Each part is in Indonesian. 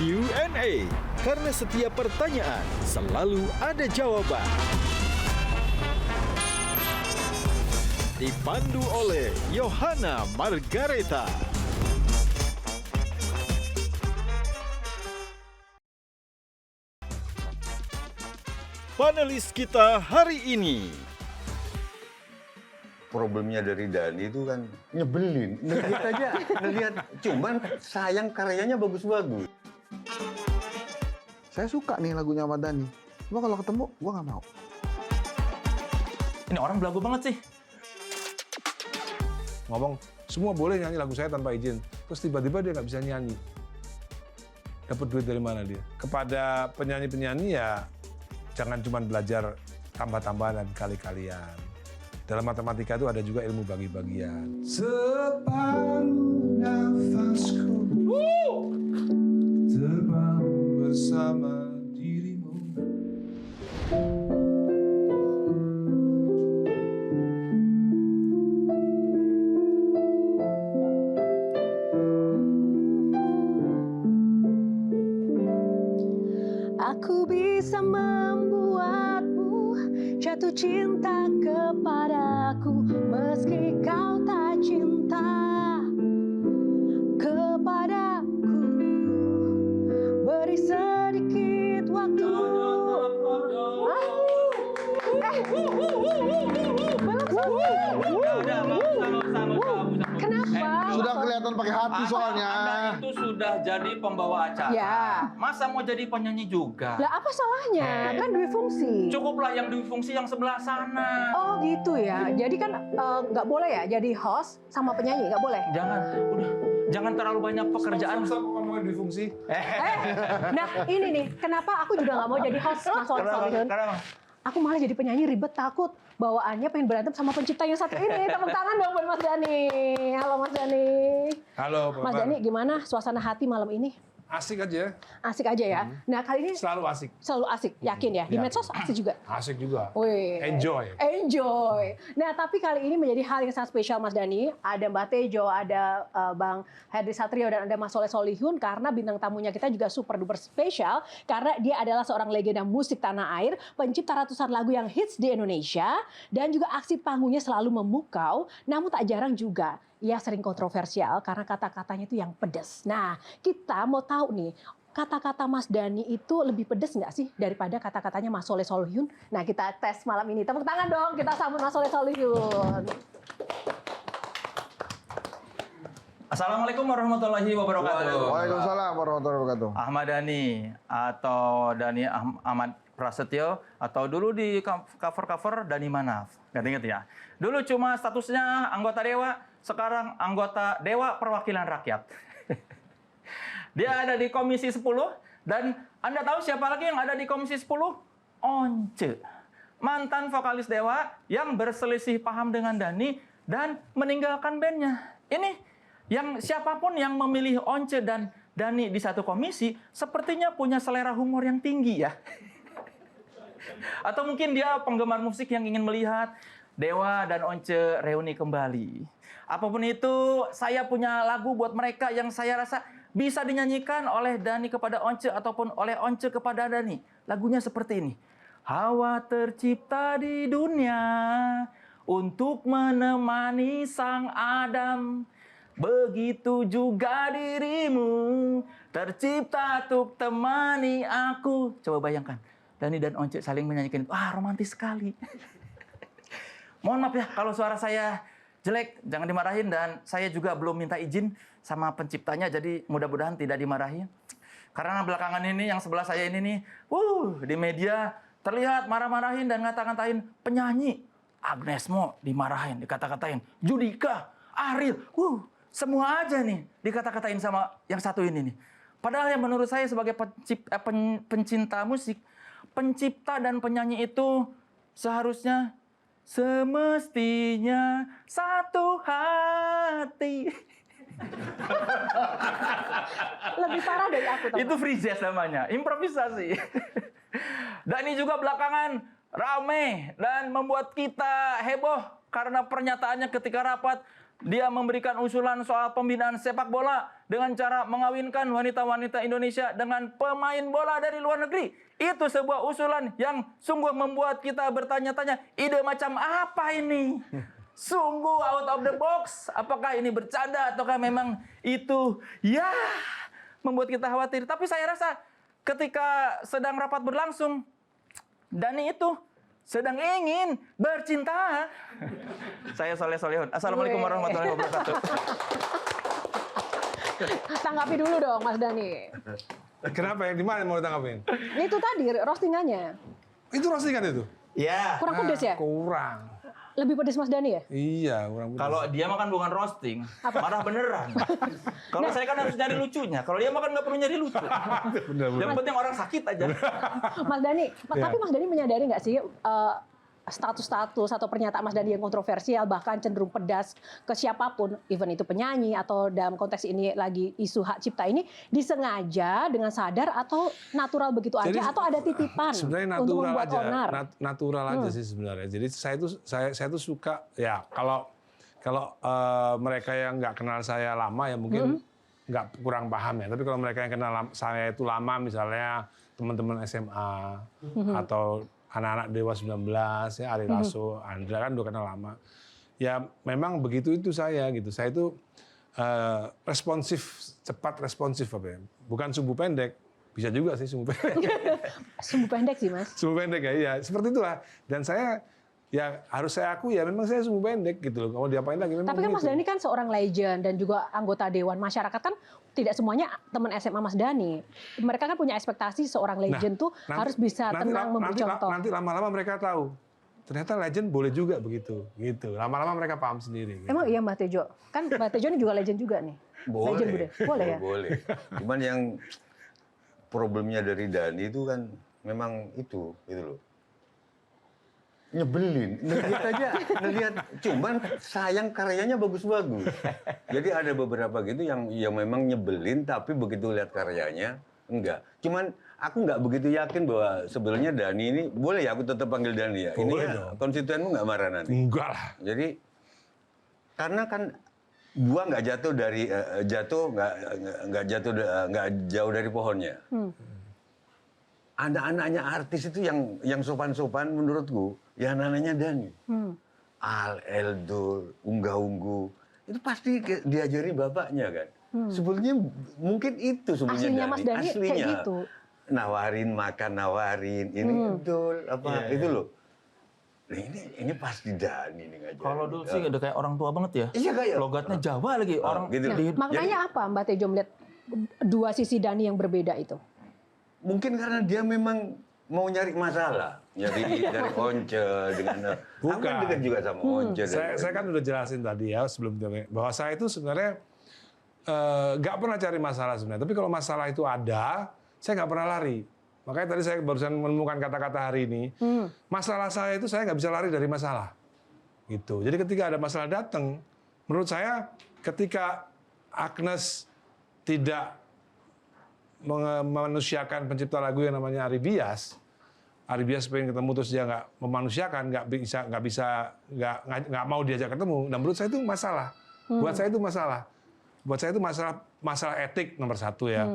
Q&A. Karena setiap pertanyaan selalu ada jawaban. Dipandu oleh Yohana Margareta. Panelis kita hari ini. Problemnya dari Dani itu kan nyebelin. Ngelihat aja, ngelihat. Cuman sayang karyanya bagus-bagus. Saya suka nih lagunya Ahmad Dhani. Cuma kalau ketemu, gue nggak mau. Ini orang belagu banget sih. Ngomong, semua boleh nyanyi lagu saya tanpa izin. Terus tiba-tiba dia nggak bisa nyanyi. Dapat duit dari mana dia? Kepada penyanyi-penyanyi ya, jangan cuma belajar tambah-tambahan dan kali-kalian. Dalam matematika itu ada juga ilmu bagi-bagian. Separuh nafasku terbang bersama dirimu. Aku bisa membuatmu jatuh cinta kepadaku meski kau tak cinta kepadaku. Beri sedikit waktu. Kenapa? Sudah kelihatan pakai hati soalnya. Anda itu sudah jadi pembawa acara. Ya. Masa mau jadi penyanyi juga? Lah apa salahnya? Kan dua fungsi. Cukuplah yang di fungsi yang sebelah sana. Oh gitu ya. Jadi kan nggak boleh ya jadi host sama penyanyi, nggak boleh. Jangan terlalu banyak pekerjaan. Stop ngomongin di fungsi. Nah ini nih, kenapa aku juga nggak mau jadi host Mas Solihun? Kenapa? Aku malah jadi penyanyi ribet, takut bawaannya pengen berantem sama pencipta yang satu ini. Tepuk tangan dong buat Mas Dhani. Halo Mas Dhani. Halo, Bapak. Mas Dhani, gimana suasana hati malam ini? Asik aja. Asik aja ya. Nah kali ini Selalu asik. selalu asik, yakin ya? Di Yakin. medsos asik juga. Asik juga. Wih. Enjoy. Enjoy. Nah, tapi kali ini menjadi hal yang sangat spesial Mas Dhani. Ada Mbak Tejo, ada Bang Henry Satrio, dan ada Mas Solihun. Karena bintang tamunya kita juga super duper spesial. Karena dia adalah seorang legenda musik tanah air, pencipta ratusan lagu yang hits di Indonesia. Dan juga aksi panggungnya selalu memukau, namun tak jarang juga ia sering kontroversial karena kata-katanya itu yang pedas. Nah, kita mau tahu nih, kata-kata Mas Dhani itu lebih pedas nggak sih daripada kata-katanya Mas Solihun? Nah, kita tes malam ini. Tepuk tangan dong, kita sambut Mas Solihun. Assalamualaikum warahmatullahi wabarakatuh. Waalaikumsalam warahmatullahi wabarakatuh. Ahmad Dhani atau Dhani Ahmad Prasetyo, atau dulu di cover-cover Dhani Manaf. Ingat ya. Dulu cuma statusnya anggota Dewa, sekarang anggota Dewa Perwakilan Rakyat. Dia ada di Komisi 10, dan Anda tahu siapa lagi yang ada di Komisi 10? Once. Mantan vokalis Dewa yang berselisih paham dengan Dhani dan meninggalkan bandnya. Ini yang siapapun yang memilih Once dan Dhani di satu komisi, sepertinya punya selera humor yang tinggi ya. Atau mungkin dia penggemar musik yang ingin melihat Dewa dan Once reuni kembali. Apapun itu, saya punya lagu buat mereka yang saya rasa bisa dinyanyikan oleh Dhani kepada Once ataupun oleh Once kepada Dhani. Lagunya seperti ini. Hawa tercipta di dunia untuk menemani sang Adam. Begitu juga dirimu tercipta untuk temani aku. Coba bayangkan, Dhani dan Once saling menyanyikan itu. Romantis sekali. Mohon maaf ya kalau suara saya jelek, jangan dimarahin, dan saya juga belum minta izin sama penciptanya, jadi mudah-mudahan tidak dimarahin. Karena belakangan ini yang sebelah saya ini nih, di media terlihat marah-marahin dan ngata-ngatain penyanyi. Agnes Mo dimarahin, dikata-katain. Judika, Ariel, semua aja nih dikata-katain sama yang satu ini nih. Padahal yang menurut saya sebagai pencinta musik, pencipta dan penyanyi itu seharusnya semestinya satu hati. Lebih parah dari aku. Itu free jazz namanya, improvisasi. Dan ini juga belakangan rame dan membuat kita heboh karena pernyataannya ketika rapat Dia memberikan usulan soal pembinaan sepak bola dengan cara mengawinkan wanita-wanita Indonesia dengan pemain bola dari luar negeri. Itu sebuah usulan yang sungguh membuat kita bertanya-tanya, ide macam apa ini? Sungguh out of the box. Apakah ini bercanda ataukah memang itu ya membuat kita khawatir. Tapi saya rasa ketika sedang rapat berlangsung, Dani itu sedang ingin bercinta. Saya Soleh Solihun. Assalamualaikum warahmatullahi wabarakatuh. Tanggapi dulu dong Mas Dani. Kenapa yang di mana mau ditanggapin? Itu tadi roastingannya. Itu roastingan itu? Ya. Kurang pedes ya? Kurang. Lebih pedes Mas Dani ya? Iya, kurang. Kalau dia makan bukan roasting, marah beneran. Kalau saya kan harus nyari lucunya. Kalau dia makan nggak perlu nyari lucu. Yang penting orang sakit aja. Mas Dani, tapi Mas Dani menyadari nggak sih status-status atau pernyataan Mas Dani yang kontroversial bahkan cenderung pedas ke siapapun, even itu penyanyi atau dalam konteks ini lagi isu hak cipta ini disengaja dengan sadar atau natural begitu aja. Jadi, atau ada titipan sebenarnya untuk natural membuat aja, onar? Natural aja sih sebenarnya. Jadi saya tuh suka ya kalau mereka yang nggak kenal saya lama ya mungkin nggak kurang paham ya. Tapi kalau mereka yang kenal saya itu lama, misalnya teman-teman SMA atau anak-anak Dewa 19, ya Ari Lasso, Andra kan udah kenal lama. Ya memang begitu itu saya gitu. Saya itu responsif, cepat responsif apa ya. Bukan sumbu pendek. Bisa juga sih sumbu pendek. Sumbu pendek sih Mas. Sumbu pendek ya, iya. Seperti itulah. Dan saya ya harus saya akui ya memang saya sumbu pendek gitu loh. Kalau diapain lagi memang. Tapi kan begitu. Mas Dani kan seorang legend dan juga anggota Dewan Masyarakat kan tidak semuanya teman SMA Mas Dani. Mereka kan punya ekspektasi seorang legend tuh harus bisa tenang memberi contoh. Nanti lama-lama mereka tahu. Ternyata legend boleh juga begitu. Gitu. Lama-lama mereka paham sendiri. Gitu. Emang iya Mbak Tejo? Kan Mbak Tejo ini juga legend juga nih. Legend Boleh. Boleh ya? Boleh. Cuman yang problemnya dari Dani itu kan memang itu gitu loh. Nyebelin, ngelihat cuman sayang karyanya bagus-bagus. Jadi ada beberapa gitu yang memang nyebelin tapi begitu lihat karyanya enggak. Cuman aku nggak begitu yakin bahwa sebenarnya Dani ini boleh ya aku tetap panggil Dani ya. Boleh ini ya, dong. konstituenmu nggak marah nanti? Enggak lah. Jadi karena kan buah nggak jatuh dari nggak jauh dari pohonnya. Anak-anaknya artis itu yang sopan-sopan menurutku, ya anak-anaknya Dani. Al, Eldor, Unggah-Ungguh, itu pasti diajari bapaknya kan. Sebetulnya mungkin itu sebenarnya Aslinya Mas Dani aslinya. kayak gitu. Nawarin makan, nawarin, ini betul apa itu loh. Nah, ini pasti Dani nih ngajarin. Kalau dulu sih udah kayak orang tua banget ya. Iya kayak Logatnya Jawa lagi orang gitu. Nah, makanya apa Mbak Tejo melihat dua sisi Dani yang berbeda itu? Mungkin karena dia memang mau nyari masalah, nyari dari Once dengan aku kan dekat juga sama Once. Saya kan udah jelasin tadi ya sebelum bahwa saya itu sebenarnya nggak pernah cari masalah sebenarnya. Tapi kalau masalah itu ada, saya nggak pernah lari. Makanya tadi saya barusan menemukan kata-kata hari ini. Masalah saya itu saya nggak bisa lari dari masalah. Gitu. Jadi ketika ada masalah datang, menurut saya ketika Agnes tidak memanusiakan pencipta lagu yang namanya Ari Bias pengen ketemu terus dia nggak memanusiakan, nggak mau diajak ketemu. Nah menurut saya itu masalah. Buat saya itu masalah. Buat saya itu masalah etik nomor satu ya.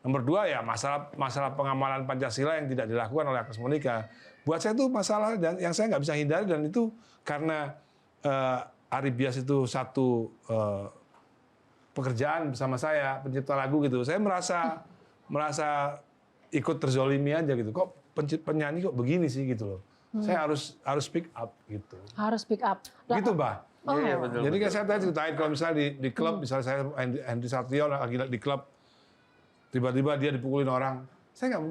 Nomor dua ya masalah pengamalan Pancasila yang tidak dilakukan oleh Agnes Monica. Buat saya itu masalah dan yang saya nggak bisa hindari, dan itu karena Ari Bias itu satu pekerjaan bersama saya, pencipta lagu gitu. Saya merasa ikut terzolimi aja gitu. Kok penyanyi kok begini sih gitu loh. Saya harus speak up gitu. Harus speak up. Gitu, Mbak. Iya, betul. Jadi kan saya tadi ceritain kalau misalnya di klub, misalnya saya Henry Satrio lagi di klub, tiba-tiba dia dipukulin orang, saya nggak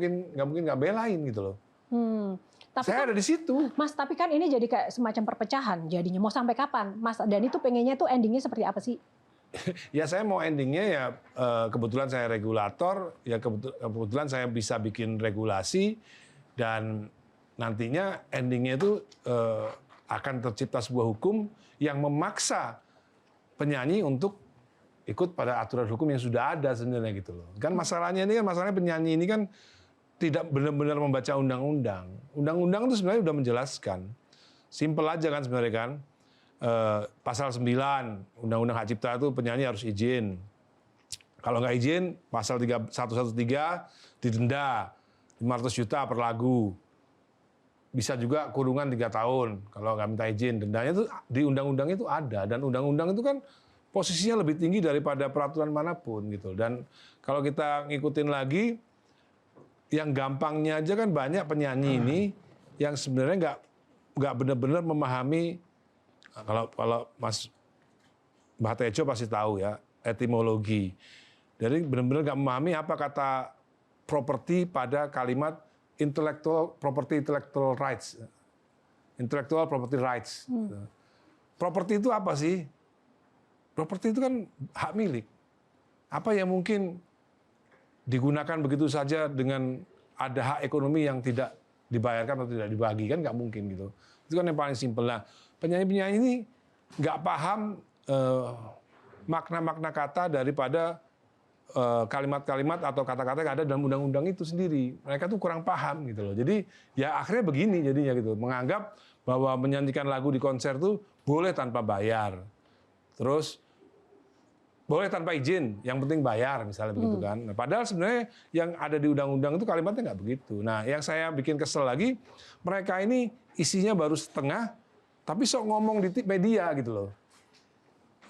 mungkin nggak belain gitu loh. Tapi Saya kan, ada di situ. Mas, tapi kan ini jadi kayak semacam perpecahan jadinya. Mau sampai kapan? Mas Dani tuh pengennya tuh endingnya seperti apa sih? Ya saya mau endingnya ya kebetulan saya regulator, ya kebetulan saya bisa bikin regulasi, dan nantinya endingnya itu akan tercipta sebuah hukum yang memaksa penyanyi untuk ikut pada aturan hukum yang sudah ada sebenarnya gitu loh. Kan masalahnya ini kan, masalahnya penyanyi ini kan tidak benar-benar membaca undang-undang. Undang-undang itu sebenarnya sudah menjelaskan. Simpel aja kan sebenarnya kan. pasal 9 Undang-Undang Hak Cipta itu penyanyi harus izin. Kalau nggak izin, pasal 113 didenda 500 juta per lagu. Bisa juga kurungan 3 tahun kalau nggak minta izin. Dendanya itu di undang-undang itu ada, dan undang-undang itu kan posisinya lebih tinggi daripada peraturan manapun gitu. Dan kalau kita ngikutin lagi, yang gampangnya aja kan banyak penyanyi ini yang sebenarnya nggak benar-benar memahami. Kalau Mas Mbah Tejo pasti tahu ya etimologi. Jadi benar-benar nggak memahami apa kata properti pada kalimat intellectual rights. Intellectual property rights. Properti itu apa sih? Properti itu kan hak milik. Apa yang mungkin digunakan begitu saja dengan ada hak ekonomi yang tidak dibayarkan atau tidak dibagi, kan nggak mungkin gitu. Itu kan yang paling simpel. Nah, penyanyi-penyanyi ini nggak paham makna-makna kata daripada kalimat-kalimat atau kata-kata yang ada dalam undang-undang itu sendiri. Mereka tuh kurang paham gitu loh. Jadi ya akhirnya begini jadinya gitu. Menganggap bahwa menyanyikan lagu di konser tuh boleh tanpa bayar. Terus boleh tanpa izin, yang penting bayar misalnya begitu kan. Nah, padahal sebenarnya yang ada di undang-undang itu kalimatnya nggak begitu. Nah, yang saya bikin kesel lagi, mereka ini isinya baru setengah, tapi sok ngomong di media gitu loh.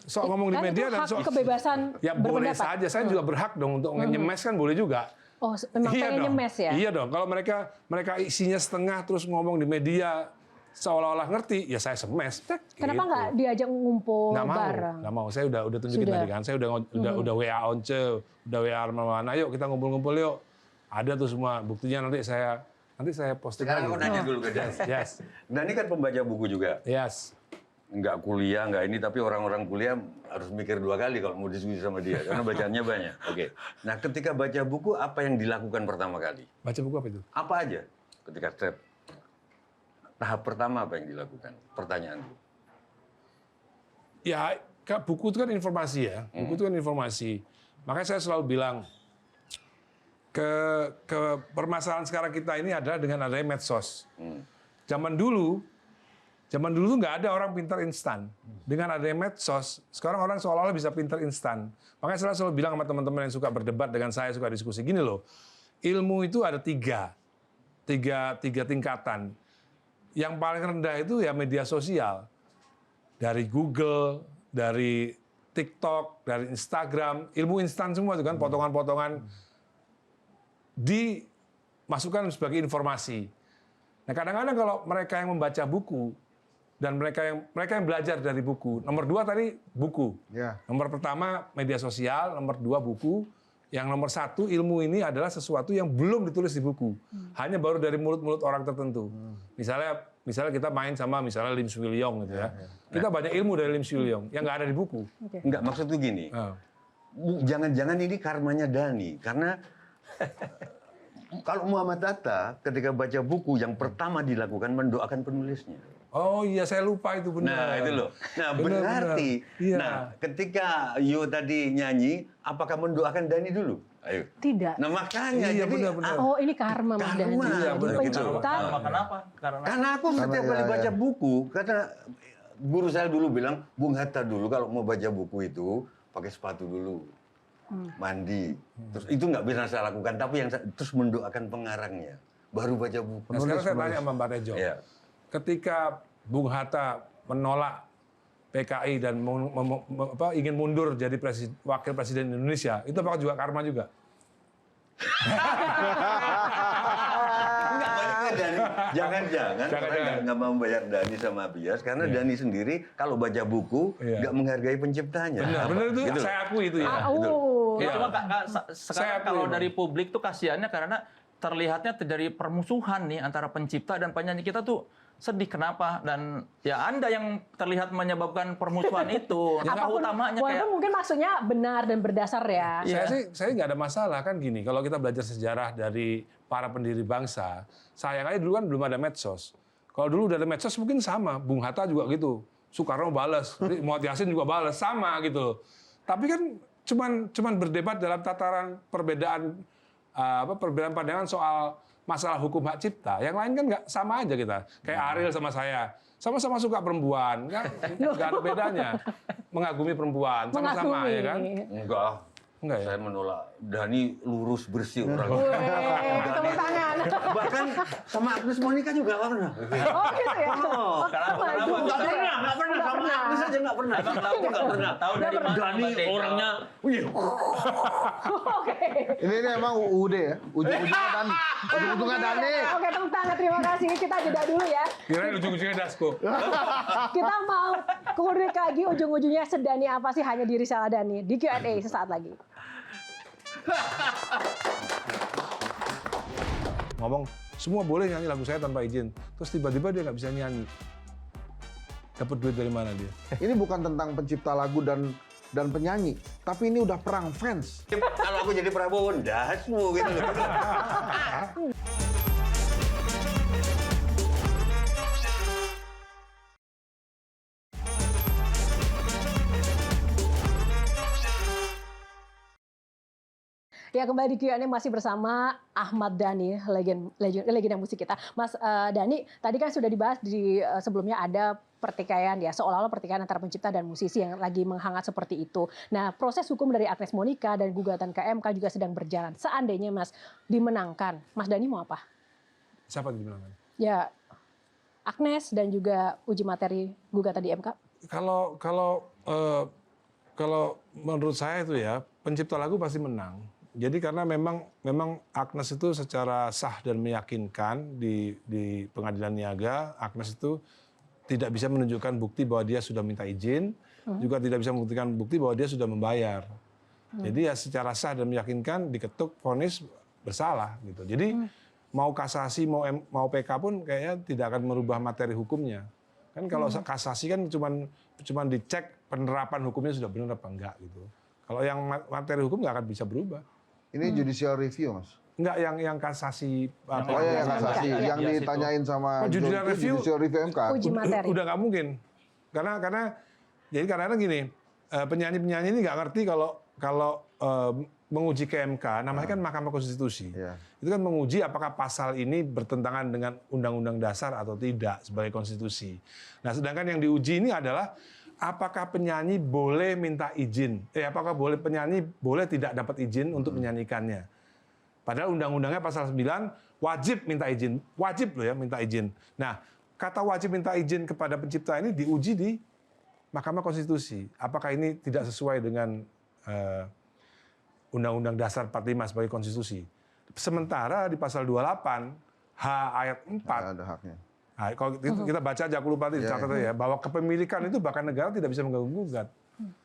Sok ngomong di media dan sok kebebasan ya boleh berpendapat. saja, saya juga berhak dong untuk nyemes kan boleh juga. Oh, memang Iya pengen dong. nyemes ya? Iya dong. Kalau mereka isinya setengah terus ngomong di media seolah-olah ngerti, ya saya semes. Kenapa gitu. nggak diajak ngumpul Nggak mau, bareng? nggak mau. Saya udah tunjukin Sudah. tadi kan. Saya udah WA Once, udah WA Arman. Ayo kita ngumpul-ngumpul yuk. Ada tuh semua buktinya, nanti saya posting Sekarang aku lagi. nanya dulu ke Dani. Yes. Dani kan pembaca buku juga. Yes. Nggak kuliah, nggak ini, tapi orang-orang kuliah harus mikir 2 kali kalau mau diskusi sama dia, karena bacaannya banyak. Oke. Nah, ketika baca buku, apa yang dilakukan pertama kali? Baca buku apa itu? Apa aja? Ketika tahap pertama apa yang dilakukan? Pertanyaan. Ya, buku itu kan informasi ya. Buku itu kan informasi. Makanya saya selalu bilang, ke permasalahan sekarang kita ini adalah dengan adanya medsos. Zaman dulu tuh nggak ada orang pintar instan. Dengan adanya medsos, sekarang orang seolah-olah bisa pintar instan. Makanya saya selalu bilang sama teman-teman yang suka berdebat dengan saya, suka diskusi, gini loh, ilmu itu ada tiga tingkatan. Yang paling rendah itu ya media sosial. Dari Google, dari TikTok, dari Instagram, ilmu instan semua itu kan, potongan-potongan dimasukkan sebagai informasi. Nah, kadang-kadang kalau mereka yang membaca buku dan mereka yang belajar dari buku, nomor 2 tadi buku. Ya. Nomor pertama media sosial, nomor 2 buku. Yang nomor 1 ilmu ini adalah sesuatu yang belum ditulis di buku, hanya baru dari mulut-mulut orang tertentu. Misalnya kita main sama misalnya Lim Swee Lyong gitu ya. Kita banyak ilmu dari Lim Swee Lyong yang nggak ada di buku. Enggak, maksudku gini. Jangan-jangan ini karmanya Dani, karena kalau Muhammad Hatta ketika baca buku yang pertama dilakukan mendoakan penulisnya. Oh iya, saya lupa itu benar. Nah, itu loh. Nah, Benar, berarti Iya. nah, ketika Yo tadi nyanyi, apakah mendoakan Dani dulu? Ayo. Tidak. Nah, makanya Iya, jadi benar-benar. Oh, ini karma Mas Dani. Karma, Iya, benar. Pencipta. Kenapa? karena aku setiap kali baca buku, karena guru saya dulu bilang, Bung Hatta dulu kalau mau baca buku itu pakai sepatu dulu. Mandi. Terus itu nggak bisa saya lakukan, tapi terus mendoakan pengarangnya. Baru baca buku. Nah, sekarang saya tanya sama Mbak Tejo. Iya. Ketika Bung Hatta menolak PKI dan ingin mundur jadi wakil presiden Indonesia, itu apakah juga karma juga? Enggak, maksudnya Dani, jangan-jangan orang nggak mau bayar Dani sama Bias, karena Dani sendiri kalau baca buku nggak menghargai penciptanya. Benar itu Gitu. saya akui itu ya. Ya, cuma Saya sekarang akui, kalau Bang. dari publik tuh kasihannya karena terlihatnya terjadi permusuhan nih antara pencipta dan penyanyi. Kita tuh sedih kenapa, dan ya Anda yang terlihat menyebabkan permusuhan itu. Apa utamanya Walaupun kayak mungkin maksudnya benar dan berdasar ya. Saya nggak ada masalah kan gini. Kalau kita belajar sejarah dari para pendiri bangsa, sayang aja dulu kan belum ada medsos. Kalau dulu udah ada medsos mungkin sama. Bung Hatta juga gitu. Soekarno balas, Muhammad Yasin juga balas, sama gitu loh. Tapi kan cuman berdebat dalam tataran perbedaan pandangan soal masalah hukum hak cipta. Yang lain kan nggak sama aja kita. Kayak Ariel sama saya. Sama-sama suka perempuan, kan? Nggak ada bedanya. Mengagumi perempuan, sama-sama Mengagumi. ya kan? Enggak. Enggak ya? Saya menolak. Dani lurus bersih orangnya. Wih, tepuk tangan. Bahkan sama Agnes Monica juga nggak pernah. Oh gitu ya? Oh, Kenapa? maju. Nggak pernah. Sama Agnes aja nggak pernah. Nggak pernah. Tahu dari mana? Dani Mbak Tejo? orangnya, Oke. Ini emang UUD ya, ujung-ujungnya Dani. Ujung-ujungnya Dani. Oke, tepuk tangan. Terima kasih. Kita jeda dulu ya. Kirain ujung-ujungnya Dasko. Kita mau kulik lagi ujung-ujungnya sedani apa sih hanya diri Sela Dani di Q&A sesaat lagi. Ngomong, semua boleh nyanyi lagu saya tanpa izin. Terus tiba-tiba dia nggak bisa nyanyi. Dapat duit dari mana dia? Ini bukan tentang pencipta lagu dan penyanyi, tapi ini udah perang fans. kalau aku jadi Prabowo, dasmu gitu. Ya, kembali di Q&A masih bersama Ahmad Dhani, legenda musik kita. Mas Dhani, tadi kan sudah dibahas di sebelumnya ada pertikaian ya, seolah-olah pertikaian antara pencipta dan musisi yang lagi menghangat seperti itu. Nah, proses hukum dari Agnes Monica dan gugatan ke MK juga sedang berjalan. Seandainya Mas dimenangkan, Mas Dhani mau apa? Siapa yang dimenangkan? Ya, Agnes dan juga uji materi gugatan di MK. Kalau menurut saya itu ya, pencipta lagu pasti menang. Jadi karena memang Agnes itu secara sah dan meyakinkan di pengadilan niaga, Agnes itu tidak bisa menunjukkan bukti bahwa dia sudah minta izin, juga tidak bisa membuktikan bukti bahwa dia sudah membayar. Jadi ya secara sah dan meyakinkan diketuk vonis bersalah gitu. Jadi mau kasasi mau PK pun kayaknya tidak akan merubah materi hukumnya. Kan kalau kasasi kan cuman dicek penerapan hukumnya sudah benar apa enggak gitu. Kalau yang materi hukum nggak akan bisa berubah. Ini judicial review, Mas. Enggak yang kasasi. Oh ya, yang kasasi, Iya, yang ditanyain sama Judicial review MK. Uji materi. Udah nggak mungkin. Karena jadi kadang-kadang gini, penyanyi-penyanyi ini nggak ngerti kalau menguji ke MK, namanya kan Mahkamah Konstitusi. Iya. Itu kan menguji apakah pasal ini bertentangan dengan Undang-Undang Dasar atau tidak sebagai konstitusi. Nah, sedangkan yang diuji ini adalah apakah penyanyi boleh minta izin? Apakah penyanyi boleh tidak dapat izin untuk menyanyikannya? Padahal undang-undangnya pasal 9 wajib minta izin. Wajib loh ya minta izin. Nah, kata wajib minta izin kepada pencipta ini diuji di Mahkamah Konstitusi. Apakah ini tidak sesuai dengan Undang-Undang Dasar 45 sebagai konstitusi? Sementara di pasal 28 H ayat 4 Ada haknya. nah, kalau kita baca aja, aku lupa tadi catatnya ya, bahwa kepemilikan itu bahkan negara tidak bisa mengganggu-gugat.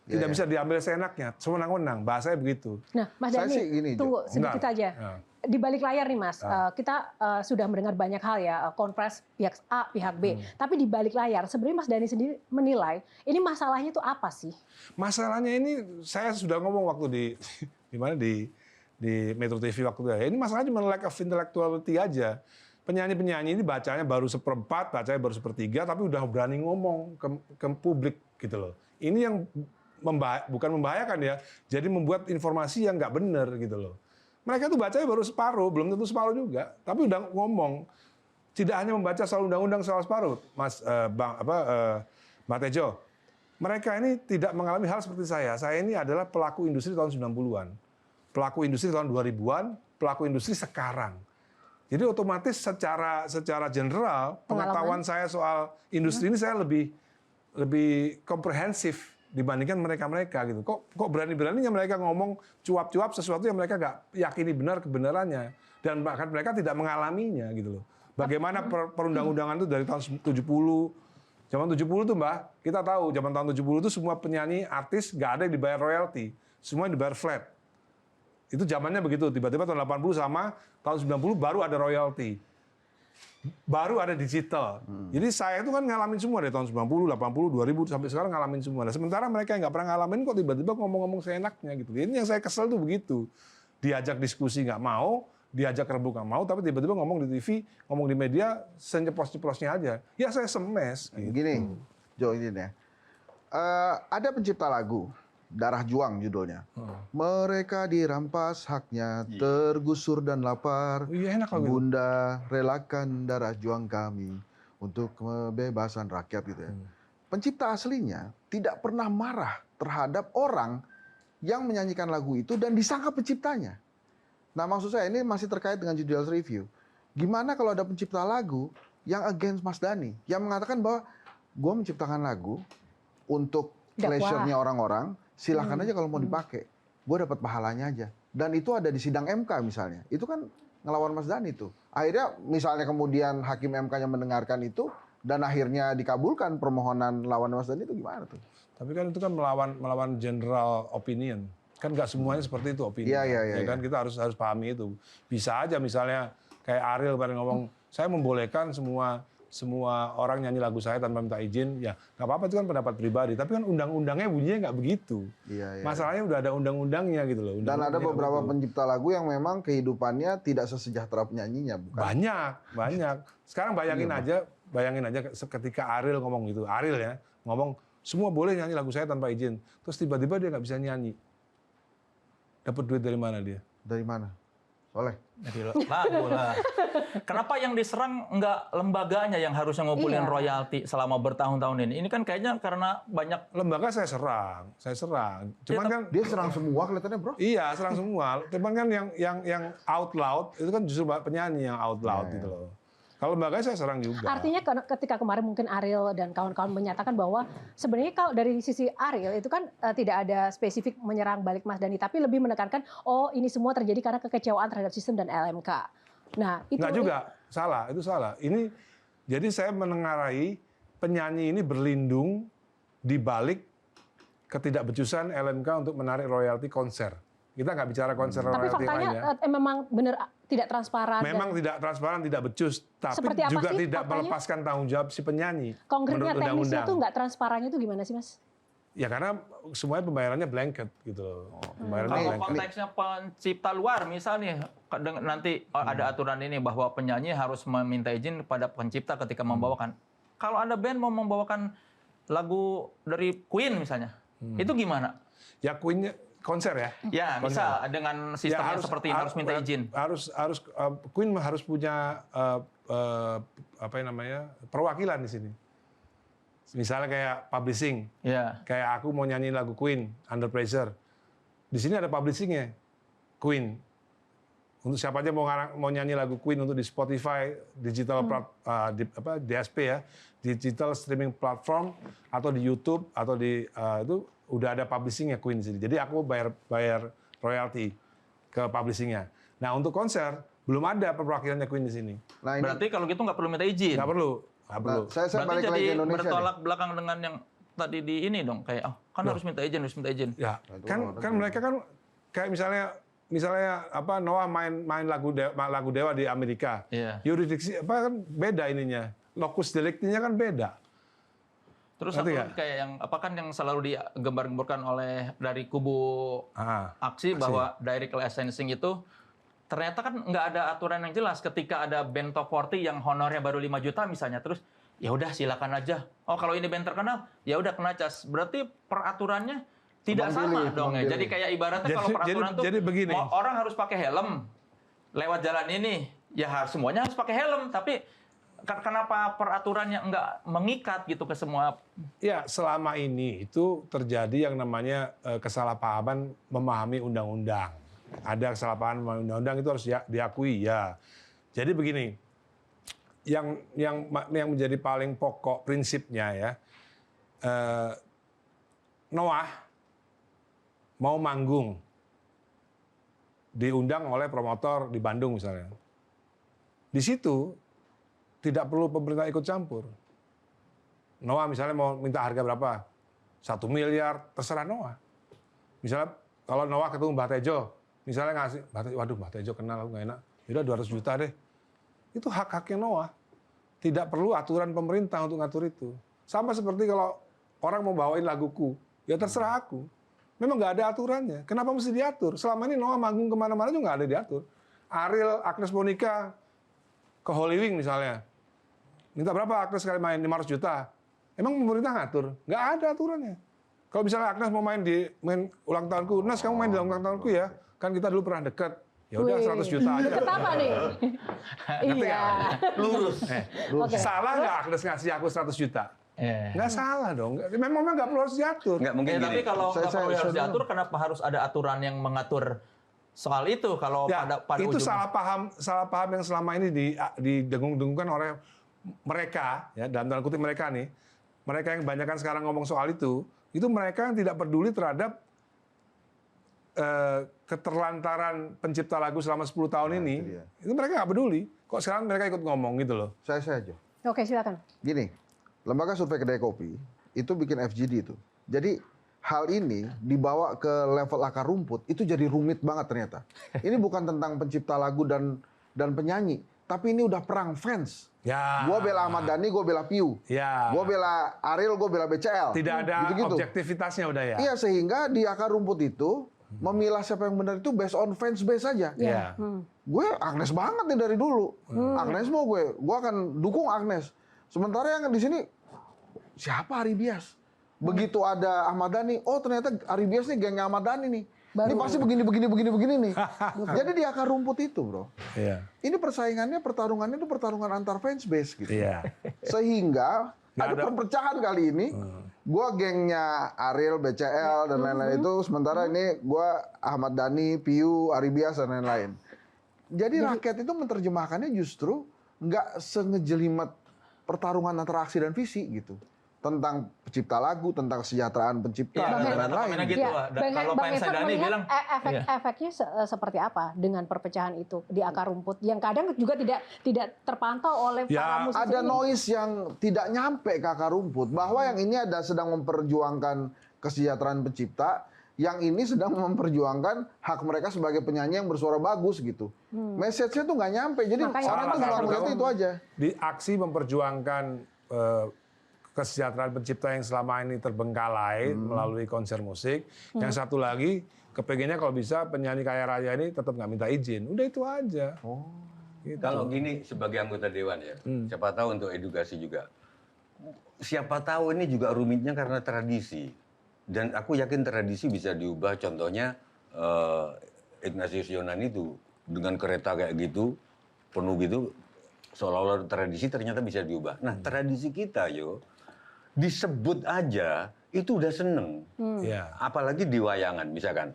Tidak bisa diambil seenaknya, sewenang-wenang, bahasanya begitu. Nah, Mas Saya Dhani, sih gini, Jo. tunggu sedikit Bentar. aja. Ya. Di balik layar nih Mas, kita sudah mendengar banyak hal ya, konfres pihak A, pihak B. Tapi di balik layar, sebenarnya Mas Dhani sendiri menilai, ini masalahnya itu apa sih? Masalahnya ini, saya sudah ngomong waktu di Metro TV waktu itu ya, ini masalahnya cuma lack of intellectuality aja. Penyanyi-penyanyi ini bacanya baru 1/4, bacanya baru 1/3, tapi udah berani ngomong ke publik gitu loh. Ini yang bukan membahayakan ya, jadi membuat informasi yang nggak benar gitu loh. Mereka tuh bacanya baru separuh, belum tentu separuh juga, tapi udah ngomong. Tidak hanya membaca soal undang-undang soal separuh, Mbak Tejo. Mereka ini tidak mengalami hal seperti saya. Saya ini adalah pelaku industri tahun 90-an. Pelaku industri tahun 2000-an, pelaku industri sekarang. Jadi otomatis secara general pengetahuan saya soal industri ini saya lebih komprehensif dibandingkan mereka gitu. Kok berani-beraninya mereka ngomong cuap-cuap sesuatu yang mereka nggak yakini benar kebenarannya dan bahkan mereka tidak mengalaminya gitu loh. Bagaimana perundang-undangan itu dari tahun 70, zaman 70 tuh Mbak, kita tahu zaman tahun 70 itu semua penyanyi artis nggak ada yang dibayar royalti, semua dibayar flat. Itu zamannya begitu, tiba-tiba tahun 80 sama tahun 90 baru ada royalti. Baru ada digital. Jadi saya itu kan ngalamin semua dari tahun 90, 80, 2000 sampai sekarang ngalamin semua. Nah, sementara mereka yang nggak pernah ngalamin kok tiba-tiba ngomong-ngomong seenaknya gitu. Ini yang saya kesel tuh begitu. Diajak diskusi nggak mau, diajak rebut nggak mau, tapi tiba-tiba ngomong di TV, ngomong di media, senyeplos-nyeplosnya aja. Ya saya semes. Gitu. Gini, Jo, ini ya. Ada pencipta lagu, Darah Juang judulnya. Mereka dirampas haknya, tergusur dan lapar. Iya enak kalau gitu. Bunda relakan darah juang kami untuk kebebasan rakyat gitu ya. Pencipta aslinya tidak pernah marah terhadap orang yang menyanyikan lagu itu dan disangka penciptanya. Nah, maksud saya ini masih terkait dengan judicial review. Gimana kalau ada pencipta lagu yang against Mas Dhani, yang mengatakan bahwa gue menciptakan lagu untuk pleasure-nya orang-orang, silahkan aja kalau mau dipakai. Gue dapat pahalanya aja. Dan itu ada di sidang MK misalnya. Itu kan ngelawan Mas Dhani tuh. Akhirnya misalnya kemudian hakim MK-nya mendengarkan itu dan akhirnya dikabulkan permohonan lawan Mas Dhani itu gimana tuh? Tapi kan itu kan melawan general opinion. Kan nggak semuanya seperti itu opini. Iya. Kan kita harus pahami itu. Bisa aja misalnya kayak Ariel pada ngomong, saya membolehkan semua orang nyanyi lagu saya tanpa minta izin, ya nggak apa-apa, itu kan pendapat pribadi. Tapi kan undang-undangnya bunyinya nggak begitu. Iya. Masalahnya udah ada undang-undangnya gitu loh. Dan ada beberapa pencipta lagu yang memang kehidupannya tidak sesejahtera penyanyinya, bukan? Banyak. Sekarang bayangin aja ketika Ariel ngomong gitu. Ariel ya ngomong, semua boleh nyanyi lagu saya tanpa izin. Terus tiba-tiba dia nggak bisa nyanyi. Dapat duit dari mana dia? Dari mana? Soleh. Dari lagu lah. Kenapa yang diserang nggak lembaganya yang harusnya ngumpulin royalti selama bertahun-tahun ini? Ini kan kayaknya karena banyak lembaga saya serang. Cuman kan Dia serang semua kelihatannya, Bro. iya serang semua. Cuman kan yang out loud itu kan justru penyanyi yang out loud gitu loh. Kalau lembaga saya serang juga. Artinya ketika kemarin mungkin Ariel dan kawan-kawan menyatakan bahwa sebenarnya kalau dari sisi Ariel itu kan tidak ada spesifik menyerang balik Mas Dhani, tapi lebih menekankan ini semua terjadi karena kekecewaan terhadap sistem dan LMK. Nah, itu nggak juga, itu salah. Ini jadi saya menengarai penyanyi ini berlindung di balik ketidakbecusan LMK untuk menarik royalti konser. Kita nggak bicara konser tapi royalti faktanya lainnya. memang benar tidak transparan. Memang tidak transparan, tidak becus, tapi Seperti apa juga sih tidak faktanya? melepaskan tanggung jawab si penyanyi. Konkretnya menurut teknisnya undang-undang. tuh nggak transparannya itu gimana sih, Mas? Ya karena semuanya pembayarannya blanket gitu loh. Pembayarannya kalau blanket. konteksnya pencipta luar misalnya nanti ada aturan ini bahwa penyanyi harus meminta izin kepada pencipta ketika membawakan. Kalau ada band mau membawakan lagu dari Queen misalnya, itu gimana? Ya Queen konser ya. Ya, Konser. bisa dengan sistem yang seperti ini harus minta izin. Queen harus punya perwakilan di sini. Misalnya kayak publishing. Ya. Kayak aku mau nyanyi lagu Queen, Under Pressure. Di sini ada publishingnya, Queen. Untuk siapa aja mau nyanyi lagu Queen untuk di Spotify, digital DSP ya, digital streaming platform atau di YouTube atau di itu udah ada publishingnya Queen di sini. Jadi aku bayar royalti ke publishingnya. Nah untuk konser belum ada perwakilannya Queen di sini. Nah, ini Berarti kalau gitu nggak perlu minta izin. Nggak perlu. Nah, saya Berarti balik lagi jadi ke Indonesia bertolak belakang dengan yang tadi di ini dong, kayak harus minta izin. Ya, kan mereka kan kayak misalnya Noah main lagu Dewa di Amerika. Iya. Yurisdiksi kan beda ininya. Locus delicti-nya kan beda. Terus Ngerti satu nggak? lagi kayak yang yang selalu digembar-gemborkan oleh dari kubu aksi bahwa direct licensing itu ternyata kan nggak ada aturan yang jelas ketika ada band top 40 yang honornya baru 5 juta misalnya, terus ya udah silakan aja. Oh kalau ini band terkenal ya udah kena cas. Berarti peraturannya tidak sama dong ya. Jadi kayak ibaratnya kalau peraturan tuh begini. orang harus pakai helm lewat jalan ini, ya semuanya harus pakai helm. Tapi kenapa peraturannya nggak mengikat gitu ke semua? Ya selama ini itu terjadi yang namanya kesalahpahaman memahami undang-undang. Ada kesalahpahaman memahami undang-undang itu harus diakui ya. Jadi begini, yang menjadi paling pokok prinsipnya ya, Noah mau manggung, diundang oleh promotor di Bandung misalnya. Di situ tidak perlu pemerintah ikut campur. Noah misalnya mau minta harga berapa? 1 miliar, terserah Noah. Misalnya kalau Noah ketemu Mbah Tejo, misalnya ngasih, waduh Mbah Tejo kenal aku nggak enak, yaudah 200 juta deh. Itu hak-haknya Noah. Tidak perlu aturan pemerintah untuk ngatur itu. Sama seperti kalau orang mau bawain laguku, ya terserah aku. Memang nggak ada aturannya. Kenapa mesti diatur? Selama ini Noah manggung kemana-mana juga nggak ada diatur. Ariel, Agnes Monica ke Holy Wing misalnya. Minta berapa Agnes sekali main? 500 juta. Emang pemerintah ngatur? Nggak ada aturannya. Kalau misalnya Agnes mau main ulang tahunku, Nas kamu main di ulang tahunku ya. Kan kita dulu pernah dekat. Ya udah 100 juta aja. Deket apa nih? Iya. Lurus. Oke. Salah nggak Agnes ngasih aku 100 juta? Nggak salah dong. Memang nggak perlu harus diatur. Nggak mungkin Tapi gini. kalau nggak perlu harus saya- diatur, kenapa harus ada aturan yang mengatur soal itu? Kalau Ya, pada itu ujungnya. salah paham yang selama ini didengung-dengungkan oleh mereka, ya dalam tanda kutip mereka nih, mereka yang kebanyakan sekarang ngomong soal itu mereka yang tidak peduli terhadap keterlantaran pencipta lagu selama 10 tahun ini, itu dia. itu mereka nggak peduli. Kok sekarang mereka ikut ngomong gitu loh. Saya aja. Oke, silakan. Gini, lembaga survei Kedai Kopi itu bikin FGD itu. Jadi hal ini dibawa ke level akar rumput itu jadi rumit banget ternyata. Ini bukan tentang pencipta lagu dan penyanyi, tapi ini udah perang fans. Ya. Gua bela Ahmad Dhani, gua bela Piu. Ya. Gua bela Ariel, gua bela BCL. Tidak ada Gitu-gitu. objektivitasnya udah ya. Iya, sehingga di akar rumput itu memilah siapa yang benar itu based on fans base saja. Iya. Gue Agnes banget nih dari dulu. Agnes mau gue akan dukung Agnes. Sementara yang di sini siapa Ari Bias? Begitu ada Ahmad Dhani, oh ternyata Ari Bias nih gengnya Ahmad Dhani nih. Ini pasti begini nih. Jadi di akar rumput itu, bro. Iya. Ini pertarungannya itu pertarungan antar fans base gitu. Iya. Sehingga Nggak ada ada- perpecahan kali ini. Gua gengnya Ariel, BCL dan lain-lain itu, sementara ini gua Ahmad Dhani, Piu, Ari Bias dan lain-lain. Jadi rakyat itu menerjemahkannya justru nggak sengejelimet pertarungan antara aksi dan visi gitu. Tentang pencipta lagu, tentang kesejahteraan pencipta Iya, dan rata-rata lain-lain. komennya gitu lah. Kalau Bang fans Evan Dhani melihat bilang, iya. efeknya seperti apa dengan perpecahan itu di akar rumput yang kadang juga tidak terpantau oleh Ya, para musisi Ada ini. noise yang tidak nyampe ke akar rumput bahwa yang ini ada sedang memperjuangkan kesejahteraan pencipta, yang ini sedang memperjuangkan hak mereka sebagai penyanyi yang bersuara bagus gitu. Message-nya tuh nggak nyampe. Jadi Makanya orang tuh salah cuma satu melihat itu aja. Di aksi memperjuangkan kesejahteraan pencipta yang selama ini terbengkalai melalui konser musik. Yang satu lagi kepengennya kalau bisa penyanyi kaya raya ini tetap nggak minta izin. Udah itu aja. Gitu. Kalau gini sebagai anggota dewan ya, siapa tahu untuk edukasi juga. Siapa tahu ini juga rumitnya karena tradisi. Dan aku yakin tradisi bisa diubah. Contohnya Ignatius Yonan itu dengan kereta kayak gitu, penuh gitu, seolah-olah tradisi ternyata bisa diubah. Nah tradisi kita disebut aja itu udah seneng. Ya. Apalagi di wayangan misalkan.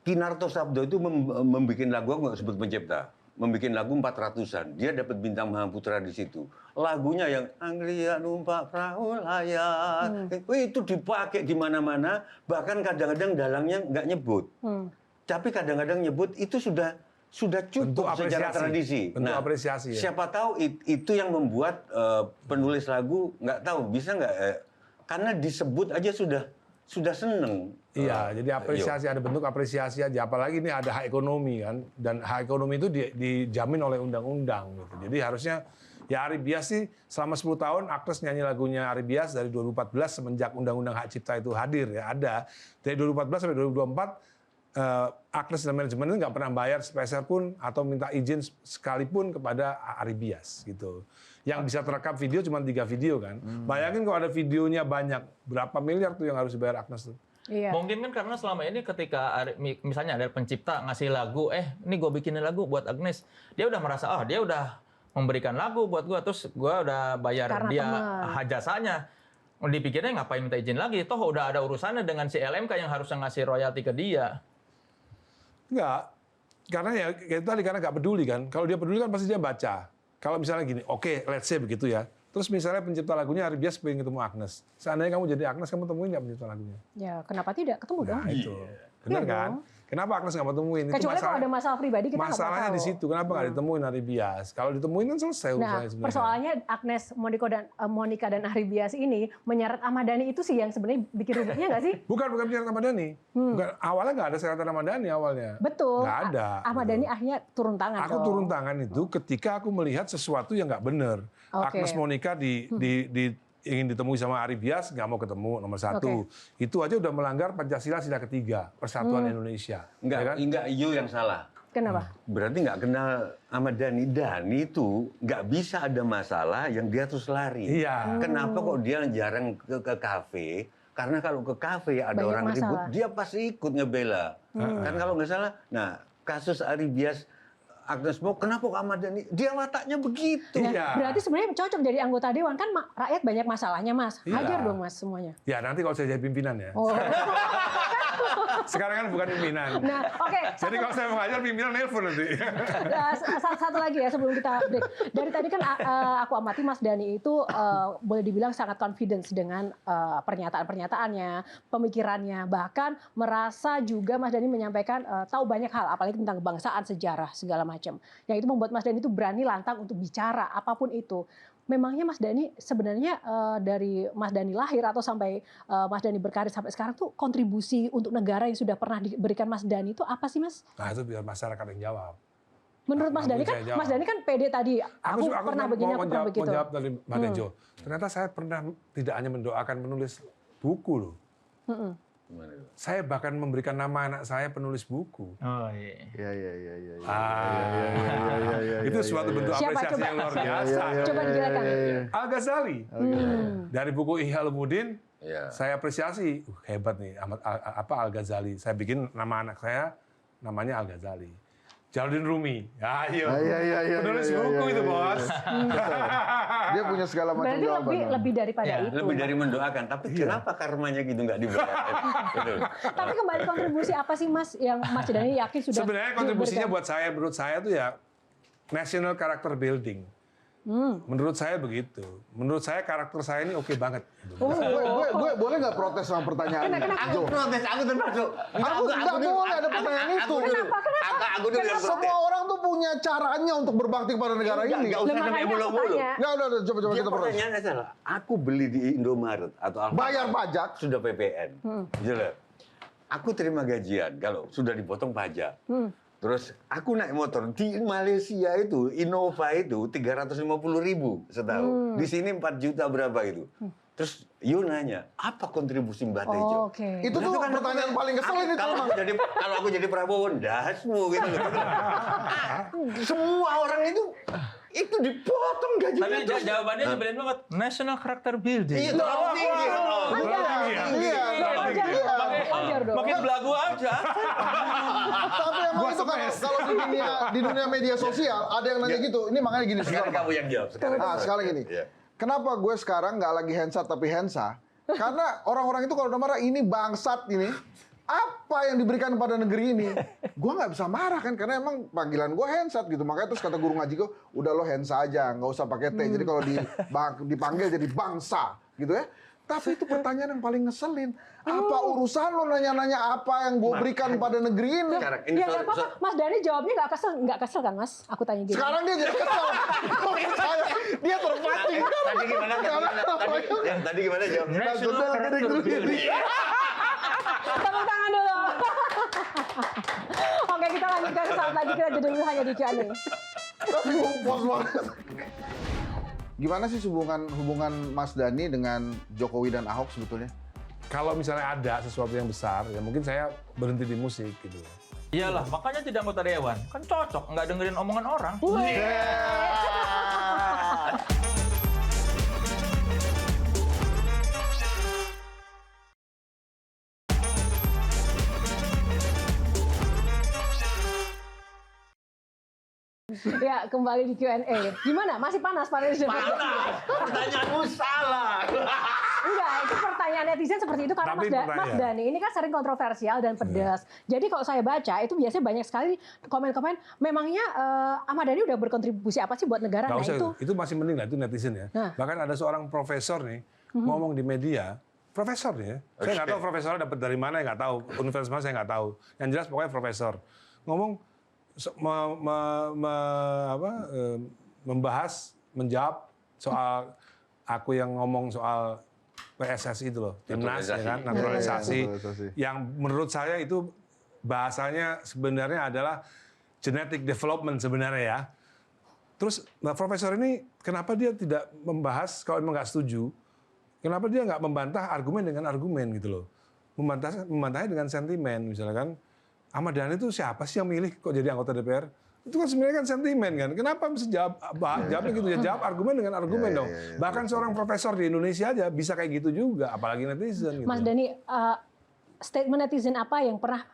Kinarto Sabdo itu membuat lagu, aku nggak sebut pencipta, membuat lagu 400-an. Dia dapat bintang Mahaputra di situ. Lagunya yang Anglia numpak perahu layar, itu dipakai di mana-mana. Bahkan kadang-kadang dalangnya nggak nyebut. Tapi kadang-kadang nyebut itu sudah Bentuk cukup secara apresiasi. tradisi. Bentuk apresiasi, ya. Siapa tahu itu yang membuat penulis lagu nggak tahu bisa nggak karena disebut aja sudah seneng. Iya, jadi apresiasi, ada bentuk apresiasi aja. Apalagi ini ada hak ekonomi kan, dan hak ekonomi itu dijamin oleh undang-undang gitu. Jadi harusnya ya Ari Bias sih selama 10 tahun Agnes nyanyi lagunya Ari Bias dari 2014 semenjak undang-undang hak cipta itu hadir ya ada. Dari 2014 sampai 2024 Agnes dan manajemen itu nggak pernah bayar sepeser pun atau minta izin sekalipun kepada Ari Bias gitu. Yang bisa terekam video cuma 3 video kan. Bayangin kalau ada videonya banyak, berapa miliar tuh yang harus dibayar Agnes tuh. Iya. Mungkin kan karena selama ini ketika misalnya ada pencipta ngasih lagu, ini gue bikinin lagu buat Agnes, dia udah merasa, dia udah memberikan lagu buat gue, terus gue udah bayar Karena dia teman. jasanya. Dipikirnya ngapain minta izin lagi, toh udah ada urusannya dengan si LMK yang harusnya ngasih royalti ke dia. Enggak, karena ya itu tadi karena nggak peduli kan. Kalau dia peduli kan pasti dia baca. Kalau misalnya gini, oke, let's say begitu ya. Terus misalnya pencipta lagunya Ari Bias pengen ketemu Agnes. Seandainya kamu jadi Agnes, kamu temuin nggak pencipta lagunya? Ya, kenapa tidak? Ketemu dong. Nah itu, benar Iya kan? dong. Kenapa Agnes nggak mau temuin? Itu Kecuali kalau ada masalah pribadi kita nggak masalahnya tahu. di situ. Kenapa nggak ditemuin Ari Bias? Kalau ditemuin kan selesai Nah, urusannya sebenarnya. persoalannya Agnes, Monica dan Ari Bias ini menyeret Ahmad Dhani itu sih yang sebenarnya bikin ribetnya nggak sih? Bukan penyerahan Ahmad Dhani. Bukan, awalnya nggak ada seratan Ahmad Dhani awalnya. Betul. Nggak ada. Ahmad Dhani akhirnya turun tangan Aku dong. turun tangan itu ketika aku melihat sesuatu yang nggak benar. Oke. Agnes Monica ingin ditemui sama Ari Bias, nggak mau ketemu, nomor 1. Itu aja udah melanggar Pancasila sila ketiga, Persatuan Indonesia. Ya kan? Enggak, you yang salah. Kenapa? Berarti nggak kenal Ahmad Dhani. Dhani itu nggak bisa ada masalah yang dia terus lari. Iya. Kenapa kok dia jarang ke kafe? Karena kalau ke kafe ada Banyak orang masalah. ribut, dia pasti ikut ngebela. Kan kalau nggak salah, nah kasus Aribias Agnes Mo, kenapa kok Ahmad Dhani? Dia wataknya begitu. Nah, Iya. berarti sebenarnya cocok jadi anggota dewan kan rakyat banyak masalahnya Mas. Iya. Hajar dong Mas semuanya. Ya nanti kalau saya jadi pimpinan ya. Oh. Sekarang kan bukan pimpinan. Nah, oke. Jadi kalau saya mengajar pimpinan nelpon nanti. Satu lagi ya sebelum kita break. Dari tadi kan aku amati Mas Dhani itu boleh dibilang sangat confidence dengan pernyataan-pernyataannya, pemikirannya, bahkan merasa juga Mas Dhani menyampaikan tahu banyak hal, apalagi tentang kebangsaan, sejarah, segala macam. Yang itu membuat Mas Dhani itu berani lantang untuk bicara apapun itu. Memangnya Mas Dhani sebenarnya dari Mas Dhani lahir atau sampai Mas Dhani berkarir sampai sekarang tuh kontribusi untuk negara yang sudah pernah diberikan Mas Dhani itu apa sih Mas? Nah itu biar masyarakat yang jawab. Menurut Mas Dhani kan, saya jawab. Mas Dhani kan pede tadi. Aku pernah begini, aku pernah begitu. Mau jawab dari Mbak Tejo. Ternyata saya pernah tidak hanya mendoakan penulis buku loh. Gimana itu? Saya bahkan memberikan nama anak saya penulis buku. Oh iya. Iya. Itu suatu bentuk Siapa? apresiasi Coba. yang luar biasa. Coba dijelaskan. Al-Ghazali. Dari buku Ihya Ulumuddin, Ya. saya apresiasi. Hebat nih Al-Ghazali. Saya bikin nama anak saya namanya Al-Ghazali. Jalaluddin Rumi. Ayo. Penulis buku itu, Bos. Dia punya segala macam Berarti jawaban. lebih daripada Ya, itu. Lebih dari mendoakan, tapi kenapa karmanya gitu nggak dibayar? Gitu. Tapi kembali kontribusi apa sih Mas yang Mas Dhani yakin sudah Sebenarnya kontribusinya diberikan? menurut saya tuh ya national character building. Menurut saya begitu. Menurut saya karakter saya ini oke banget. Gue boleh nggak protes sama pertanyaan Aku protes, aku termasuk. Aku nggak boleh ada pertanyaan itu. Aku dulu yang protes. Semua orang tuh punya caranya untuk berbakti pada negara ini. Nggak usah Lah, sampai makanya aku mulu-mulu. tanya. Nggak, udah, coba Dia kita protes. pertanyaannya adalah, aku beli di Indomaret atau Alfamart. Bayar pajak. Sudah PPN. Jelas. Aku terima gajian kalau sudah dipotong pajak. Terus aku naik motor di Malaysia itu Innova itu 350.000 setahun. Di sini 4 juta berapa itu. Terus Yu nanya, apa kontribusi Mbak Tejo? Oh, oke. Itu tuh Berarti kan pertanyaan paling ngeselin itu. Kalau aku jadi Prabowo, dasmu gitu. Semua orang itu dipotong gajinya. Tapi terus. jawabannya nyebelin banget. National character building. Iya, terlalu tinggi. Iya. Wajar dong. Makin belagu aja. Tapi emang itu kalau di dunia media sosial ada yang nanya gitu. Ini makanya gini. Sekarang sebentar, kamu yang jawab. Sekarang gini. Iya. Kenapa gue sekarang nggak lagi handsat tapi hensa? Karena orang-orang itu kalau udah marah ini bangsat ini. Apa yang diberikan kepada negeri ini? Gue nggak bisa marah kan karena emang panggilan gue handsat gitu. Makanya terus kata guru ngaji gue, udah lo hensa aja, nggak usah pakai T. Jadi kalau dipanggil jadi bangsa gitu ya. Tapi itu pertanyaan yang paling ngeselin. Apa urusan lo nanya-nanya apa yang gue berikan pada negeri ini? Sekarang ini Ya nggak apa-apa. Mas Dhani jawabnya nggak kesel kan Mas? Aku tanya gitu. Sekarang dia jadi kesel. Dia terpancing. Tadi gimana? Tadi gimana jawabnya? Maksudnya gede-gede. Tepuk tangan dulu. Oke, kita lanjutkan saat lagi, kita jeda dulu hanya di Q&A. Bos banget. Gimana sih hubungan Mas Dhani dengan Jokowi dan Ahok sebetulnya? Kalau misalnya ada sesuatu yang besar, ya mungkin saya berhenti di musik gitu. Iyalah, makanya tidak anggota dewan. Kan cocok, nggak dengerin omongan orang. Ya, kembali di Q&A. Gimana? Masih panas? Panas. Pertanyaanmu salah. Enggak, itu pertanyaan netizen seperti itu karena Tapi Mas Dhani ini kan sering kontroversial dan pedas. Jadi kalau saya baca itu biasanya banyak sekali komen-komen. Memangnya Ahmad Dhani udah berkontribusi apa sih buat negara? Nggak Nah usah itu masih mending lah, itu netizen ya. Nah. Bahkan ada seorang profesor nih ngomong di media, profesor nih ya. Saya nggak tahu profesornya dapat dari mana, nggak tahu. Universitas mana saya nggak tahu. Yang jelas pokoknya profesor ngomong menjawab soal aku yang ngomong soal PSSI itu loh, timnas ya kan, naturalisasi. Yang menurut saya itu bahasanya sebenarnya adalah genetic development sebenarnya ya. Terus profesor ini kenapa dia tidak membahas kalau memang nggak setuju? Kenapa dia nggak membantah argumen dengan argumen gitu loh? Membantahnya dengan sentimen misalnya kan. Ahmad Dhani itu siapa sih yang milih kok jadi anggota DPR? Itu kan sebenarnya kan sentimen kan. Kenapa mesti jawabnya gitu ya? Jawab argumen dengan argumen dong. Bahkan seorang profesor di Indonesia aja bisa kayak gitu juga, apalagi netizen gitu. Mas Dhani, statement netizen apa yang pernah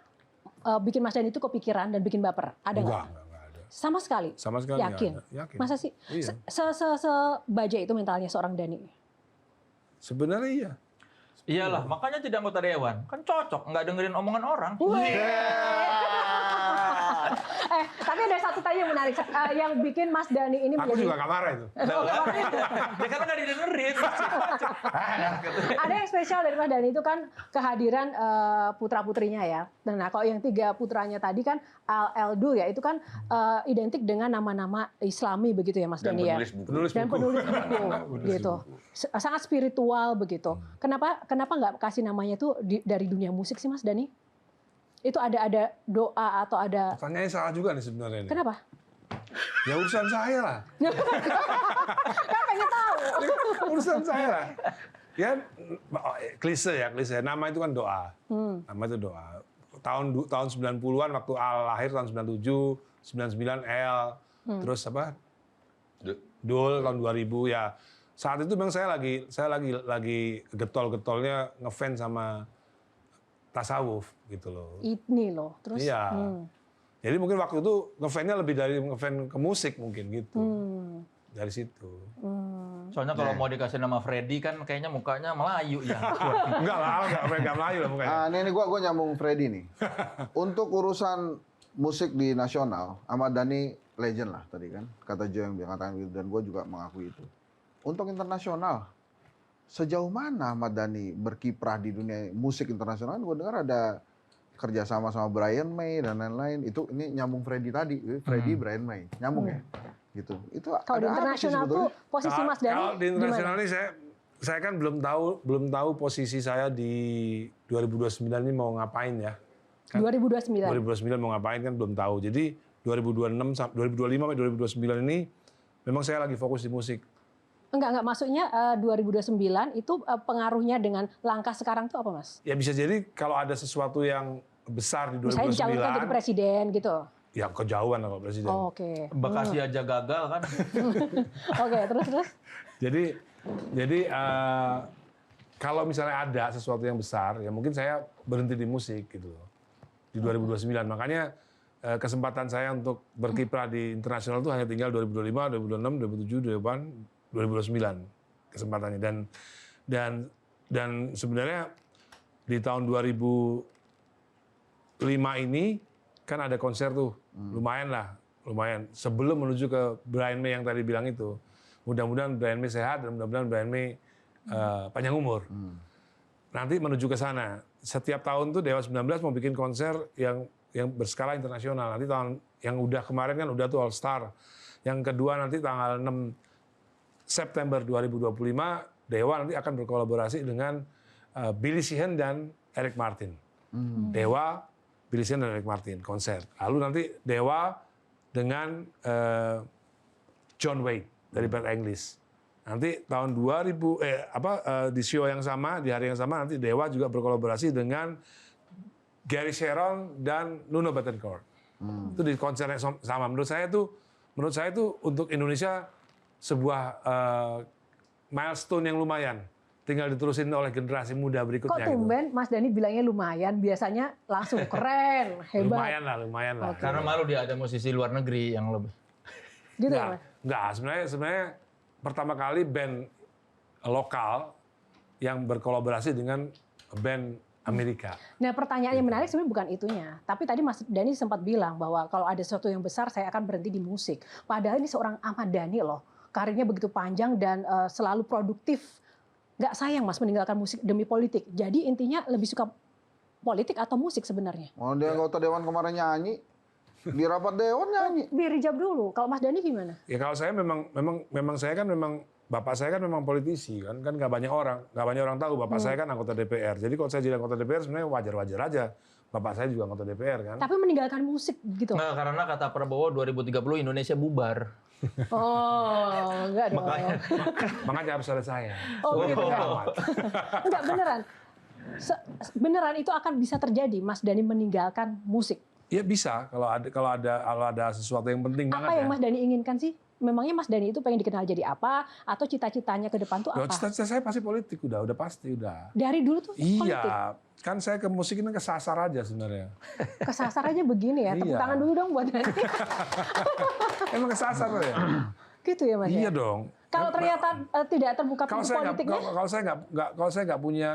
bikin Mas Dhani itu kepikiran dan bikin baper? Ada nggak? Enggak ada. Sama sekali? Sama sekali nggak Yakin? ada. Yakin. Masa sih? Iya. Sebaja itu mentalnya seorang Dhani? Sebenarnya iya. Iyalah, makanya jadi anggota dewan. Kan cocok, nggak dengerin omongan orang. Tapi ada satu tadi yang menarik, yang bikin Mas Dhani ini Aku menjadi... juga nggak marah itu. Ya karena nggak didengerin. Ada yang spesial dari Mas Dhani itu kan kehadiran putra-putrinya ya. Nah, kalau yang 3 putranya tadi kan Al-Eldul ya, itu kan identik dengan nama-nama Islami begitu ya Mas Dan Dhani ya. penulis buku. Penulis Dan buku. penulis buku gitu. Sangat spiritual begitu. Kenapa nggak kasih namanya tuh dari dunia musik sih Mas Dhani? Itu ada doa atau ada... Pertanyaannya salah juga nih sebenarnya. Nih. Kenapa? Ya urusan saya lah. Kan pengen tahu. Urusan saya lah. Ya klise ya, klise. Nama itu kan doa. Nama itu doa. Tahun 90-an waktu Al lahir tahun 97, 99 L, terus apa? Dul tahun 2000 ya. Saat itu memang saya lagi getol-getolnya ngefans sama tasawuf gitu loh. Ini loh. Terus Iya. Jadi mungkin waktu itu ngefans-nya lebih dari ngefans ke musik mungkin gitu. Dari situ. Soalnya kalau mau dikasih nama Freddy kan kayaknya mukanya Melayu ya. Enggak lah, enggak Melayu lah mukanya. Ini gua nyambung Freddy nih. Untuk urusan musik di nasional, Ahmad Dhani legend lah tadi kan. Kata Jo yang katakan gitu dan gua juga mengakui itu. Untuk internasional, sejauh mana Ahmad Dhani berkiprah di dunia musik internasional? Gua dengar ada kerjasama sama Brian May dan lain-lain. Ini nyambung Freddy tadi, Freddy Brian May, nyambung ya. Gitu. Itu kalau di ada apa sih internasional tuh sebetulnya? posisi Mas Dhani Kalau di internasional gimana? ini saya kan belum tahu posisi saya di 2029 ini mau ngapain ya. Kan 2029. 2029 mau ngapain kan belum tahu. Jadi 2025 sampai 2029 ini memang saya lagi fokus di musik. Enggak, maksudnya 2029 itu pengaruhnya dengan langkah sekarang tuh apa Mas? Ya bisa jadi kalau ada sesuatu yang besar di 2029. Misalnya dicalonkan jadi presiden gitu. Ya kejauhan lah kalau presiden. Oh, oke. Bekasi aja gagal kan. Oke, terus. Jadi kalau misalnya ada sesuatu yang besar, ya mungkin saya berhenti di musik gitu loh. Di 2029. Makanya kesempatan saya untuk berkiprah di internasional itu hanya tinggal 2025, 2026, 2027, 2029 kesempatannya. Dan sebenarnya di tahun 2005 ini kan ada konser tuh, lumayan. Sebelum menuju ke Brian May yang tadi bilang itu, mudah-mudahan Brian May sehat dan mudah-mudahan Brian May panjang umur. Nanti menuju ke sana. Setiap tahun tuh Dewa 19 mau bikin konser yang berskala internasional. Nanti tahun yang udah kemarin kan udah tuh All Star. Yang kedua nanti tanggal 6 September 2025 Dewa nanti akan berkolaborasi dengan Billy Sheehan dan Eric Martin. Dewa, Billy Sheehan dan Eric Martin konser. Lalu nanti Dewa dengan John Wayne dari band English. Nanti tahun 2000 di show yang sama, di hari yang sama nanti Dewa juga berkolaborasi dengan Gary Sharon dan Nuno Bettencourt. Itu di konser yang sama. Menurut saya itu untuk Indonesia sebuah milestone yang lumayan. Tinggal diterusin oleh generasi muda berikutnya. Kok tumben Mas Dhani bilangnya lumayan, biasanya langsung keren, hebat. Lumayan lah. Karena malu dia ada musisi luar negeri yang lebih. Gitu ya Mas? Enggak, sebenarnya pertama kali band lokal yang berkolaborasi dengan band Amerika. Nah pertanyaan yang menarik sebenarnya bukan itunya. Tapi tadi Mas Dhani sempat bilang bahwa kalau ada sesuatu yang besar saya akan berhenti di musik. Padahal ini seorang Ahmad Dhani loh. Karirnya begitu panjang dan selalu produktif. Nggak sayang Mas meninggalkan musik demi politik. Jadi intinya lebih suka politik atau musik sebenarnya? Oh, dia anggota dewan kemarin nyanyi. Di rapat dewan nyanyi. Biar dijawab dulu. Kalau Mas Dhani gimana? Ya kalau saya memang saya kan memang bapak saya kan memang politisi kan nggak banyak orang tahu bapak saya kan anggota DPR. Jadi kalau saya jadi anggota DPR sebenarnya wajar aja. Bapak saya juga anggota DPR kan. Tapi meninggalkan musik gitu. Nah, karena kata Prabowo 2030 Indonesia bubar. Oh, enggak dong. Makanya harus ada saya. Oh, gitu ya. Amat. Enggak beneran. Beneran itu akan bisa terjadi Mas Dhani meninggalkan musik. Ya bisa kalau ada sesuatu yang penting banget Apa yang ya. Mas Dhani inginkan sih? memangnya Mas Dhani itu pengen dikenal jadi apa atau cita-citanya ke depan tuh Loh, apa? cita-cita saya pasti politik, udah pasti udah. Dari dulu tuh politik. Iya, kan saya ke musik ini kesasar aja sebenarnya. Kesasar aja begini ya. Tepuk Iya. tangan dulu dong buat Dhani. Emang kesasar ya? Gitu ya Mas Iya ya? dong. Kalau ternyata tidak terbuka Kalau pintu saya politiknya, kalau saya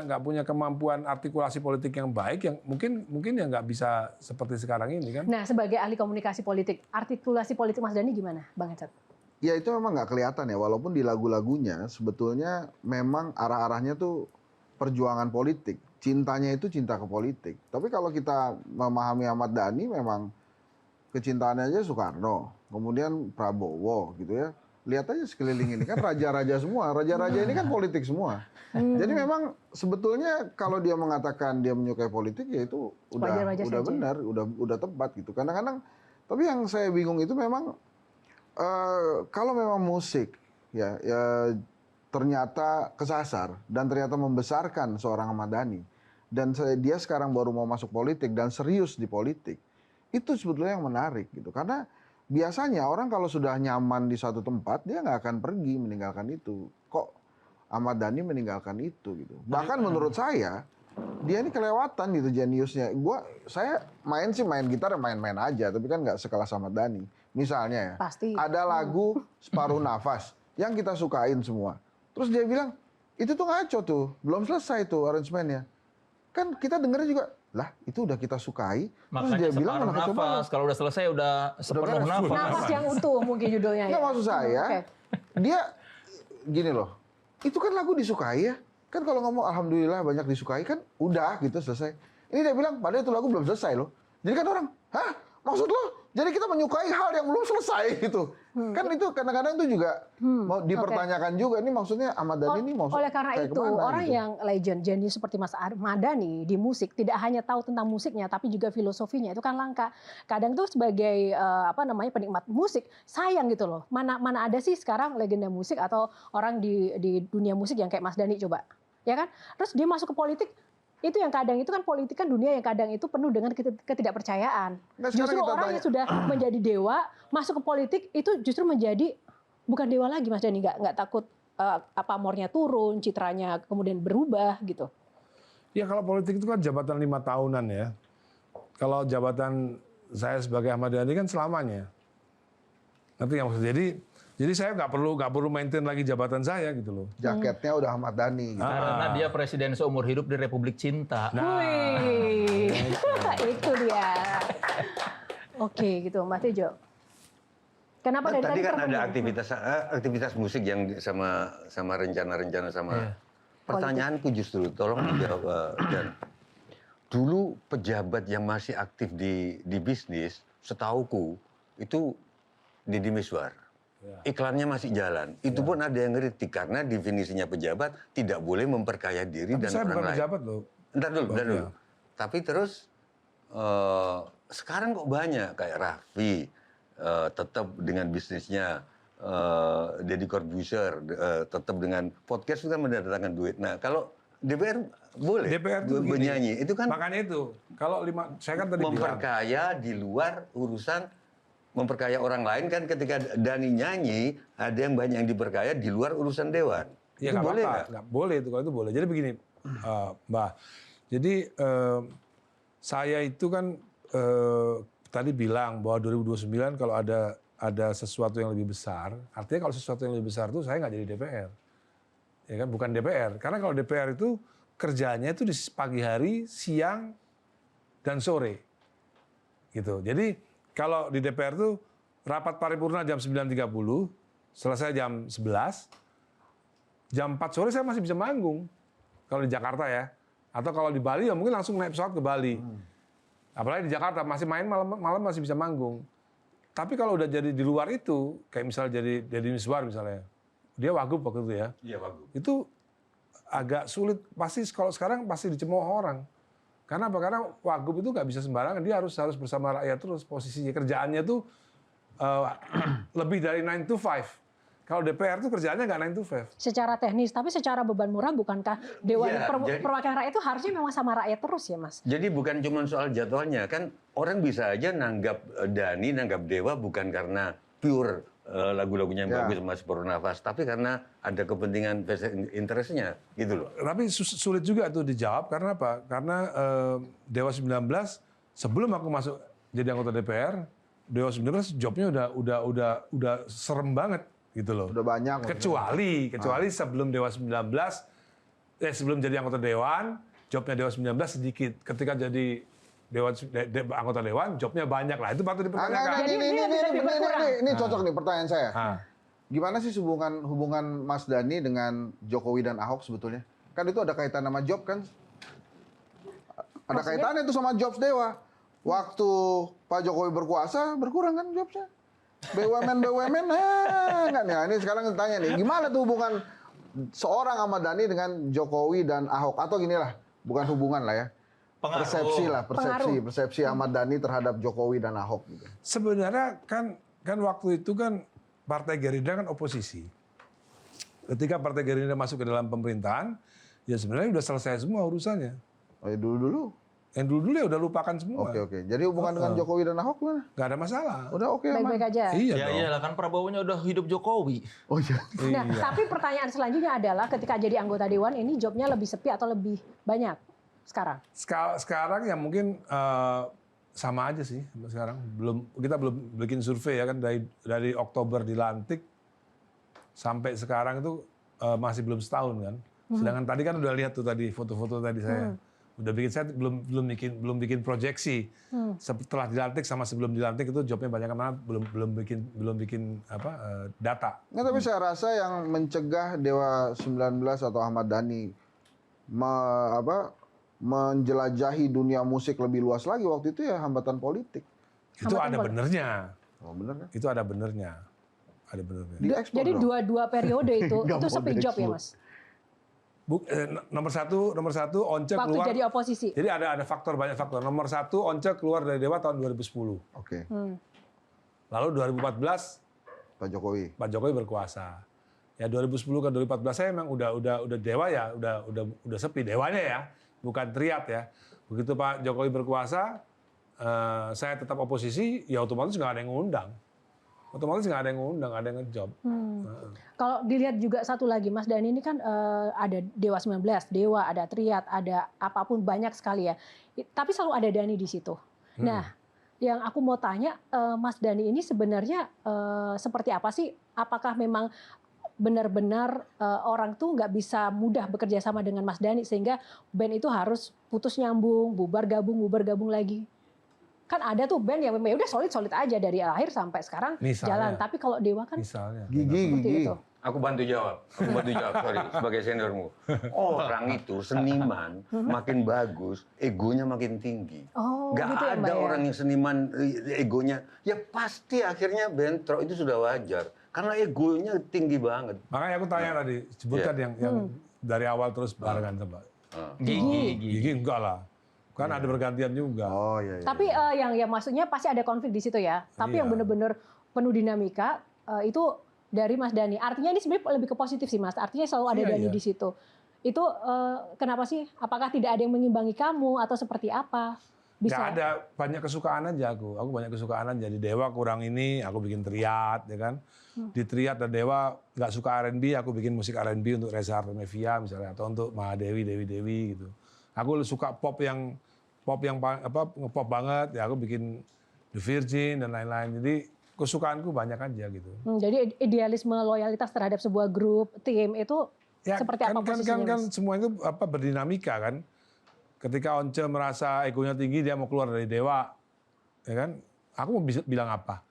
nggak punya kemampuan artikulasi politik yang baik, yang mungkin ya nggak bisa seperti sekarang ini kan. nah sebagai ahli komunikasi politik, artikulasi politik Mas Dhani gimana, Bang Hensat? Ya itu memang nggak kelihatan ya, walaupun di lagu-lagunya sebetulnya memang arah-arahnya tuh perjuangan politik. Cintanya itu cinta ke politik. Tapi kalau kita memahami Ahmad Dhani memang kecintaannya aja Soekarno, kemudian Prabowo gitu ya. Lihat aja sekeliling ini kan raja-raja semua, raja-raja ini kan politik semua. Jadi memang sebetulnya kalau dia mengatakan dia menyukai politik ya itu Wajar-wajar udah saja. benar, udah tepat gitu. Kadang-kadang tapi yang saya bingung itu memang kalau memang musik ya ternyata kesasar dan ternyata membesarkan seorang Ahmad Dhani dan dia sekarang baru mau masuk politik dan serius di politik, itu sebetulnya yang menarik gitu. Karena biasanya orang kalau sudah nyaman di suatu tempat dia nggak akan pergi meninggalkan itu. Kok Ahmad Dhani meninggalkan itu gitu. Bahkan menurut saya dia ini kelewatan gitu jeniusnya. Saya main gitar main-main aja, tapi kan nggak sekelas Ahmad Dhani. Misalnya ya, Pasti. ada lagu Separuh Nafas yang kita sukain semua. Terus dia bilang itu tuh ngaco tuh, belum selesai tuh aransemennya. Kan kita dengernya juga, lah itu udah kita sukai. Terus Makanya dia bilang separuh kenapa coba? nafas. Kalau udah selesai udah sepenuh beres. nafas. Nafas yang utuh mungkin judulnya Nggak, ya. maksud saya, Oke. dia gini loh, itu kan lagu disukai ya. Kan kalau ngomong alhamdulillah banyak disukai kan udah gitu selesai. Ini dia bilang padahal itu lagu belum selesai loh. Jadi kan orang, hah maksud lo? Jadi kita menyukai hal yang belum selesai gitu. Kan itu kadang-kadang itu juga mau dipertanyakan juga. Ini maksudnya Ahmad Dhani ini mau Oleh karena kayak itu, kemana orang gitu. yang legend, jenius seperti Mas Ahmad Dhani di musik tidak hanya tahu tentang musiknya, tapi juga filosofinya itu kan langka. Kadang tuh sebagai penikmat musik, sayang gitu loh. Mana ada sih sekarang legenda musik atau orang di dunia musik yang kayak Mas Dhani coba, ya kan? Terus dia masuk ke politik. Itu yang kadang itu kan politik kan dunia yang kadang itu penuh dengan ketidakpercayaan. Nah, sekarang Justru kita orang tanya. yang sudah menjadi dewa masuk ke politik itu justru menjadi bukan dewa lagi Mas Dhani, nggak takut pamornya turun, citranya kemudian berubah gitu. Ya kalau politik itu kan jabatan 5 tahunan ya. Kalau jabatan saya sebagai Ahmad Dhani kan selamanya. Nanti yang maksud jadi saya nggak perlu maintain lagi jabatan saya gitu loh. Jaketnya udah Ahmad Dhani gitu. Karena dia presiden seumur hidup di Republik Cinta. Wih, itu dia. Oke gitu, Mas Tejo. Kenapa dari Tadi kan terpenuhi? ada aktivitas musik yang sama rencana-rencana sama. Pertanyaanku justru tolong dijawab dan dulu pejabat yang masih aktif di bisnis setauku itu Deddy Miswar. Iklannya masih jalan. Itu pun ada yang kritik karena definisinya pejabat tidak boleh memperkaya diri Tapi dan saya orang bukan lain. pejabat loh. Ntar dulu. Iya. Tapi terus sekarang kok banyak kayak Raffi tetap dengan bisnisnya, Deddy Corbuzier tetap dengan podcast itu kan mendatangkan duit. Nah kalau DPR boleh DPR itu begini. bernyanyi, itu kan Makanya itu kalau saya kan tadi bilang. memperkaya di luar urusan memperkaya orang lain kan ketika Dhani nyanyi ada yang banyak yang diperkaya di luar urusan dewan. Ya Itu nggak boleh apa-apa, nggak? nggak boleh itu kalau itu boleh. Jadi begini, Mbak. Jadi saya itu kan tadi bilang bahwa 2029 kalau ada sesuatu yang lebih besar, artinya kalau sesuatu yang lebih besar itu saya nggak jadi DPR, ya kan bukan DPR. Karena kalau DPR itu kerjanya itu di pagi hari, siang, dan sore, gitu. Jadi kalau di DPR itu rapat paripurna jam 9.30, selesai jam 11. Jam 4 sore saya masih bisa manggung. Kalau di Jakarta ya. Atau kalau di Bali ya mungkin langsung naik pesawat ke Bali. Apalagi di Jakarta masih main malam masih bisa manggung. Tapi kalau udah jadi di luar itu, kayak misalnya jadi Deddy Miswar misalnya. Dia wagub waktu itu ya. Iya bagus. Itu agak sulit. Pasti kalau sekarang pasti dicemooh orang. Karena apa? Karena wagub itu nggak bisa sembarangan. Dia harus bersama rakyat terus. Posisinya kerjaannya tuh lebih dari 9 to 5. Kalau DPR tuh kerjaannya nggak 9 to 5. Secara teknis, tapi secara beban moral bukankah Dewan Iya, jadi- Perwakilan Rakyat itu harusnya memang sama rakyat terus ya Mas? Jadi bukan cuma soal jadwalnya kan orang bisa aja nanggap Dhani, nanggap Dewa bukan karena pure lagu-lagunya yang Ya. bagus masih bernafas, tapi karena ada kepentingan interestnya gitu loh. Tapi sulit juga tuh dijawab karena apa? Karena Dewa 19 sebelum aku masuk jadi anggota DPR, Dewa 19 jobnya udah serem banget gitu loh. Udah banyak. maksudnya. Kecuali sebelum Dewa 19 sebelum jadi anggota dewan, jobnya Dewa 19 sedikit. Ketika jadi anggota dewan, jobnya banyak lah. Itu patut dipertanyakan. Ini cocok nih pertanyaan saya. Ah. Gimana sih hubungan Mas Dhani dengan Jokowi dan Ahok sebetulnya? Kan itu ada kaitan sama job kan? Ada kaitannya itu sama jobs Dewa. Waktu Pak Jokowi berkuasa, berkurang kan jobsnya? BUMN, enggak nih. Ini sekarang tanya nih, gimana tuh hubungan seorang Ahmad Dhani dengan Jokowi dan Ahok? Atau ginilah, bukan hubungan lah ya. Persepsi Ahmad Dhani terhadap Jokowi dan Ahok gitu. Sebenarnya kan waktu itu kan Partai Gerindra kan oposisi. Ketika Partai Gerindra masuk ke dalam pemerintahan, ya sebenarnya udah selesai semua urusannya. Oh ya dulu. Yang dulu ya udah lupakan semua. Oke. Jadi hubungan dengan Jokowi dan Ahok gimana? Nggak ada masalah. Udah oke aman. Baik-baik aja. Iya Ya dong. iyalah kan Prabowo-nya udah hidup Jokowi. Oh iya. Nah, tapi pertanyaan selanjutnya adalah ketika jadi anggota dewan ini jobnya lebih sepi atau lebih banyak sekarang? Sekarang ya mungkin sama aja sih sampai sekarang. Kita belum bikin survei ya kan dari Oktober dilantik sampai sekarang itu masih belum setahun kan. Sedangkan tadi kan udah lihat tuh tadi foto-foto tadi saya. Udah bikin saya belum bikin proyeksi. Setelah dilantik sama sebelum dilantik itu jobnya banyak mana belum bikin data. Nggak, tapi saya rasa yang mencegah Dewa 19 atau Ahmad Dhani menjelajahi dunia musik lebih luas lagi waktu itu ya hambatan politik. Itu ada benernya. Oh bener kan? Itu ada benernya. Ada benernya. Diekspor Jadi dong. dua periode itu Nggak mau sepi job ya diekspor. Mas? Nomor satu Once Waktu keluar. jadi oposisi. Jadi ada banyak faktor. Nomor satu Once keluar dari Dewa tahun 2010. Oke. Lalu 2014 Pak Jokowi. Pak Jokowi berkuasa. Ya 2010 ke 2014 saya memang udah Dewa ya, udah sepi Dewanya ya, bukan Triad ya. Begitu Pak Jokowi berkuasa, saya tetap oposisi, ya otomatis nggak ada yang ngundang. Otomatis nggak ada yang ngundang, nggak ada yang ngejob. Kalau dilihat juga satu lagi, Mas Dhani ini kan ada Dewa 19, Dewa, ada Triad, ada apapun banyak sekali ya. Tapi selalu ada Dhani di situ. Nah, yang aku mau tanya, Mas Dhani ini sebenarnya seperti apa sih? Apakah memang benar-benar orang tuh nggak bisa mudah bekerja sama dengan Mas Dhani sehingga band itu harus putus nyambung, bubar gabung lagi? Kan ada tuh band yang memang udah solid aja dari lahir sampai sekarang jalan. Tapi kalau Dewa kan Misalnya. Gigi. itu. Aku bantu jawab, sorry, sebagai seniormu. Orang itu seniman makin bagus, egonya makin tinggi. Oh, Gak gitu ya, ada Mbak, ya? orang yang seniman egonya, ya pasti akhirnya bentrok, itu sudah wajar. Karena egonya tinggi banget. Makanya aku tanya tadi, sebutkan yang dari awal terus barengan sama. Gigi enggak lah. Kan ada bergantian juga. Oh iya. Tapi yang maksudnya pasti ada konflik di situ ya. Tapi yang Iya. benar-benar penuh dinamika itu dari Mas Dhani. Artinya ini sebenarnya lebih ke positif sih Mas. Artinya selalu ada Iya, Dhani iya. di situ. Itu kenapa sih? Apakah tidak ada yang mengimbangi kamu atau seperti apa? Bisa. Nggak ada, banyak kesukaan aja aku. Aku banyak kesukaan aja. Di Dewa kurang ini, aku bikin Triad, ya kan. Di Triad dan Dewa nggak suka R&B, aku bikin musik R&B untuk Reza Artamevia misalnya, atau untuk Mahadewi, Dewi gitu. Aku suka pop yang ngepop banget, ya aku bikin The Virgin dan lain-lain. Jadi kesukaanku banyak aja gitu. Jadi idealisme loyalitas terhadap sebuah grup, tim itu seperti apa posisinya kan Mas? semua itu berdinamika kan. Ketika Once merasa egonya tinggi, dia mau keluar dari Dewa, ya kan? Aku mau bilang apa?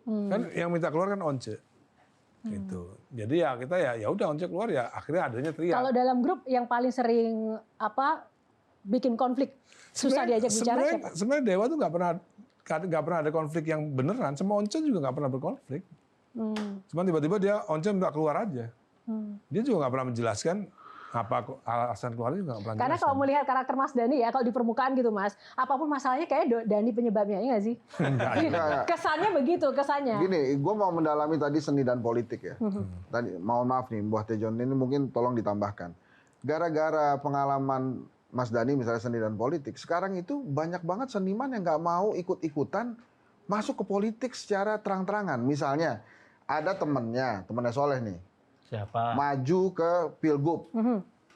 Kan yang minta keluar kan Once. Gitu. Jadi ya kita ya udah Once keluar ya akhirnya adanya Triad. Kalau dalam grup yang paling sering bikin konflik susah diajak bicara siapa? Sebenarnya Dewa tuh nggak pernah ada konflik yang beneran. Sama Once juga nggak pernah berkonflik. Cuman tiba-tiba dia Once minta keluar aja. Dia juga nggak pernah menjelaskan apa alasan keluar, juga nggak pernah Karena menjelaskan. kalau melihat karakter Mas Dhani ya, kalau di permukaan gitu Mas, apapun masalahnya kayak Dhani penyebabnya, ya nggak sih? Kesannya begitu, kesannya. Gini, gue mau mendalami tadi seni dan politik ya. Tadi mohon maaf nih, Mbah Tejon ini mungkin tolong ditambahkan. Gara-gara pengalaman Mas Dhani misalnya seni dan politik, sekarang itu banyak banget seniman yang nggak mau ikut-ikutan masuk ke politik secara terang-terangan. Misalnya ada temennya Soleh nih, Siapa? maju ke Pilgub.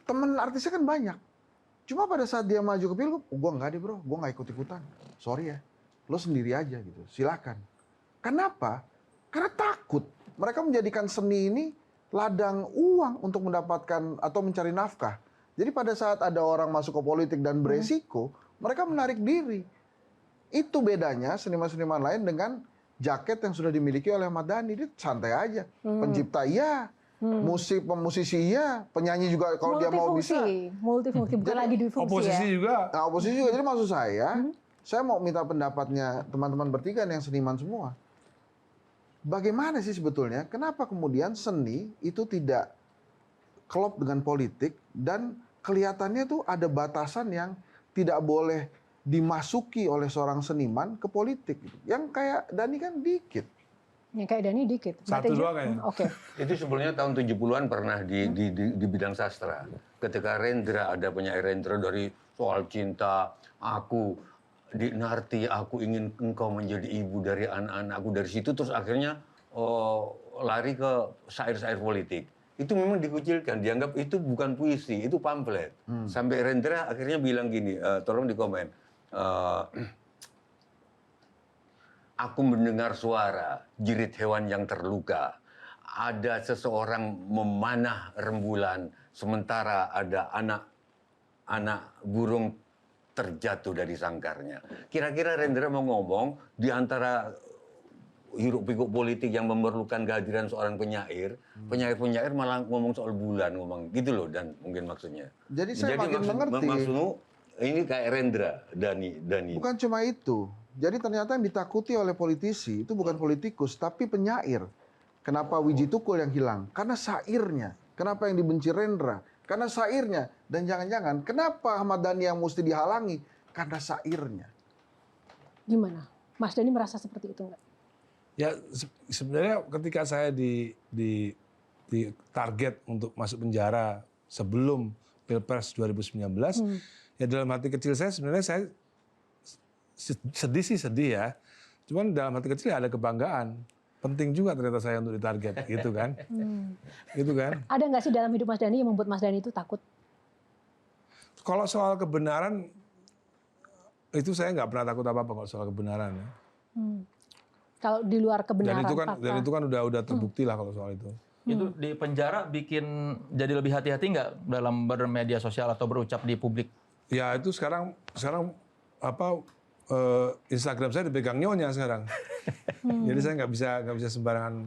Temen artisnya kan banyak. Cuma pada saat dia maju ke Pilgub, gue nggak deh bro, gue nggak ikut-ikutan. Sorry ya, lo sendiri aja gitu, silakan. Kenapa? Karena takut. Mereka menjadikan seni ini ladang uang untuk mendapatkan atau mencari nafkah. Jadi pada saat ada orang masuk ke politik dan beresiko, mereka menarik diri. Itu bedanya seniman-seniman lain dengan jaket yang sudah dimiliki oleh Ahmad Dhani. Dia santai aja. Pencipta iya, pemusisi iya, penyanyi juga kalau dia mau bisa. Multifungsi, bukan lagi difungsi Oposisi ya. juga. Nah, oposisi juga. Jadi maksud saya mau minta pendapatnya teman-teman bertiga nih yang seniman semua. Bagaimana sih sebetulnya, kenapa kemudian seni itu tidak klop dengan politik dan kelihatannya tuh ada batasan yang tidak boleh dimasuki oleh seorang seniman ke politik. Yang kayak Dhani kan dikit. Yang kayak Dhani dikit. Satu Batejo? dua kayaknya. Oke. Itu sebenarnya tahun 70-an pernah di bidang sastra. Ketika Rendra, ada penyair Rendra dari soal cinta, aku Narti, aku ingin engkau menjadi ibu dari anak-anakku. Dari situ terus akhirnya lari ke syair-syair politik. Itu memang dikucilkan, dianggap itu bukan puisi, itu pamflet. Sampai Rendra akhirnya bilang gini, tolong di komen. Aku mendengar suara jerit hewan yang terluka. Ada seseorang memanah rembulan, sementara ada anak burung terjatuh dari sangkarnya. Kira-kira Rendra mau ngomong di antara hiruk-pikuk politik yang memerlukan kehadiran seorang penyair, penyair malah ngomong soal bulan, ngomong gitu loh, dan mungkin maksudnya. Jadi saya makin mengerti. Maksudmu ini kayak Rendra, Dhani. Bukan cuma itu. Jadi ternyata yang ditakuti oleh politisi itu bukan politikus, tapi penyair. Kenapa Wiji Tukul yang hilang? Karena syairnya. Kenapa yang dibenci Rendra? Karena syairnya. Dan jangan-jangan, kenapa Ahmad Dhani yang mesti dihalangi? Karena syairnya. Gimana? Mas Dhani merasa seperti itu nggak? Ya sebenarnya ketika saya di target untuk masuk penjara sebelum Pilpres 2019, ya dalam hati kecil saya sebenarnya saya sedih ya. Cuman dalam hati kecil ada kebanggaan. Penting juga ternyata saya untuk ditarget, gitu kan? Gitu kan? Ada nggak sih dalam hidup Mas Dhani yang membuat Mas Dhani itu takut? Kalau soal kebenaran, itu saya nggak pernah takut apa-apa kalau soal kebenaran. Ya. Kalau di luar kebenaran, Dan itu kan udah terbukti lah kalau soal itu. Itu di penjara bikin jadi lebih hati-hati nggak dalam bermedia sosial atau berucap di publik? Ya itu sekarang Instagram saya dipegang nyonya sekarang. Jadi saya nggak bisa sembarangan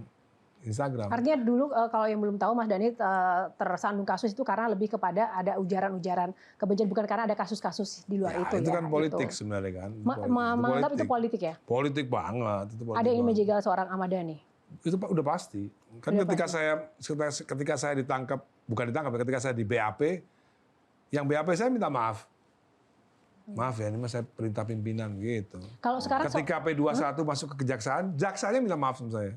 Instagram. Artinya dulu kalau yang belum tahu Mas Dhani tersandung kasus itu karena lebih kepada ada ujaran-ujaran kebencian, bukan karena ada kasus-kasus di luar itu. Itu ya, kan politik gitu. sebenarnya kan. Menganggap itu politik ya? Politik banget. Itu politik Ada yang ingin banget. menjegal seorang Ahmad Dhani? Itu udah pasti. Kan Udah ketika saya ditangkap, bukan ditangkap, ketika saya di BAP, yang BAP saya minta maaf. Maaf ya, ini mas saya perintah pimpinan gitu. Kalau sekarang ketika P21 masuk ke kejaksaan, jaksanya minta maaf sama saya.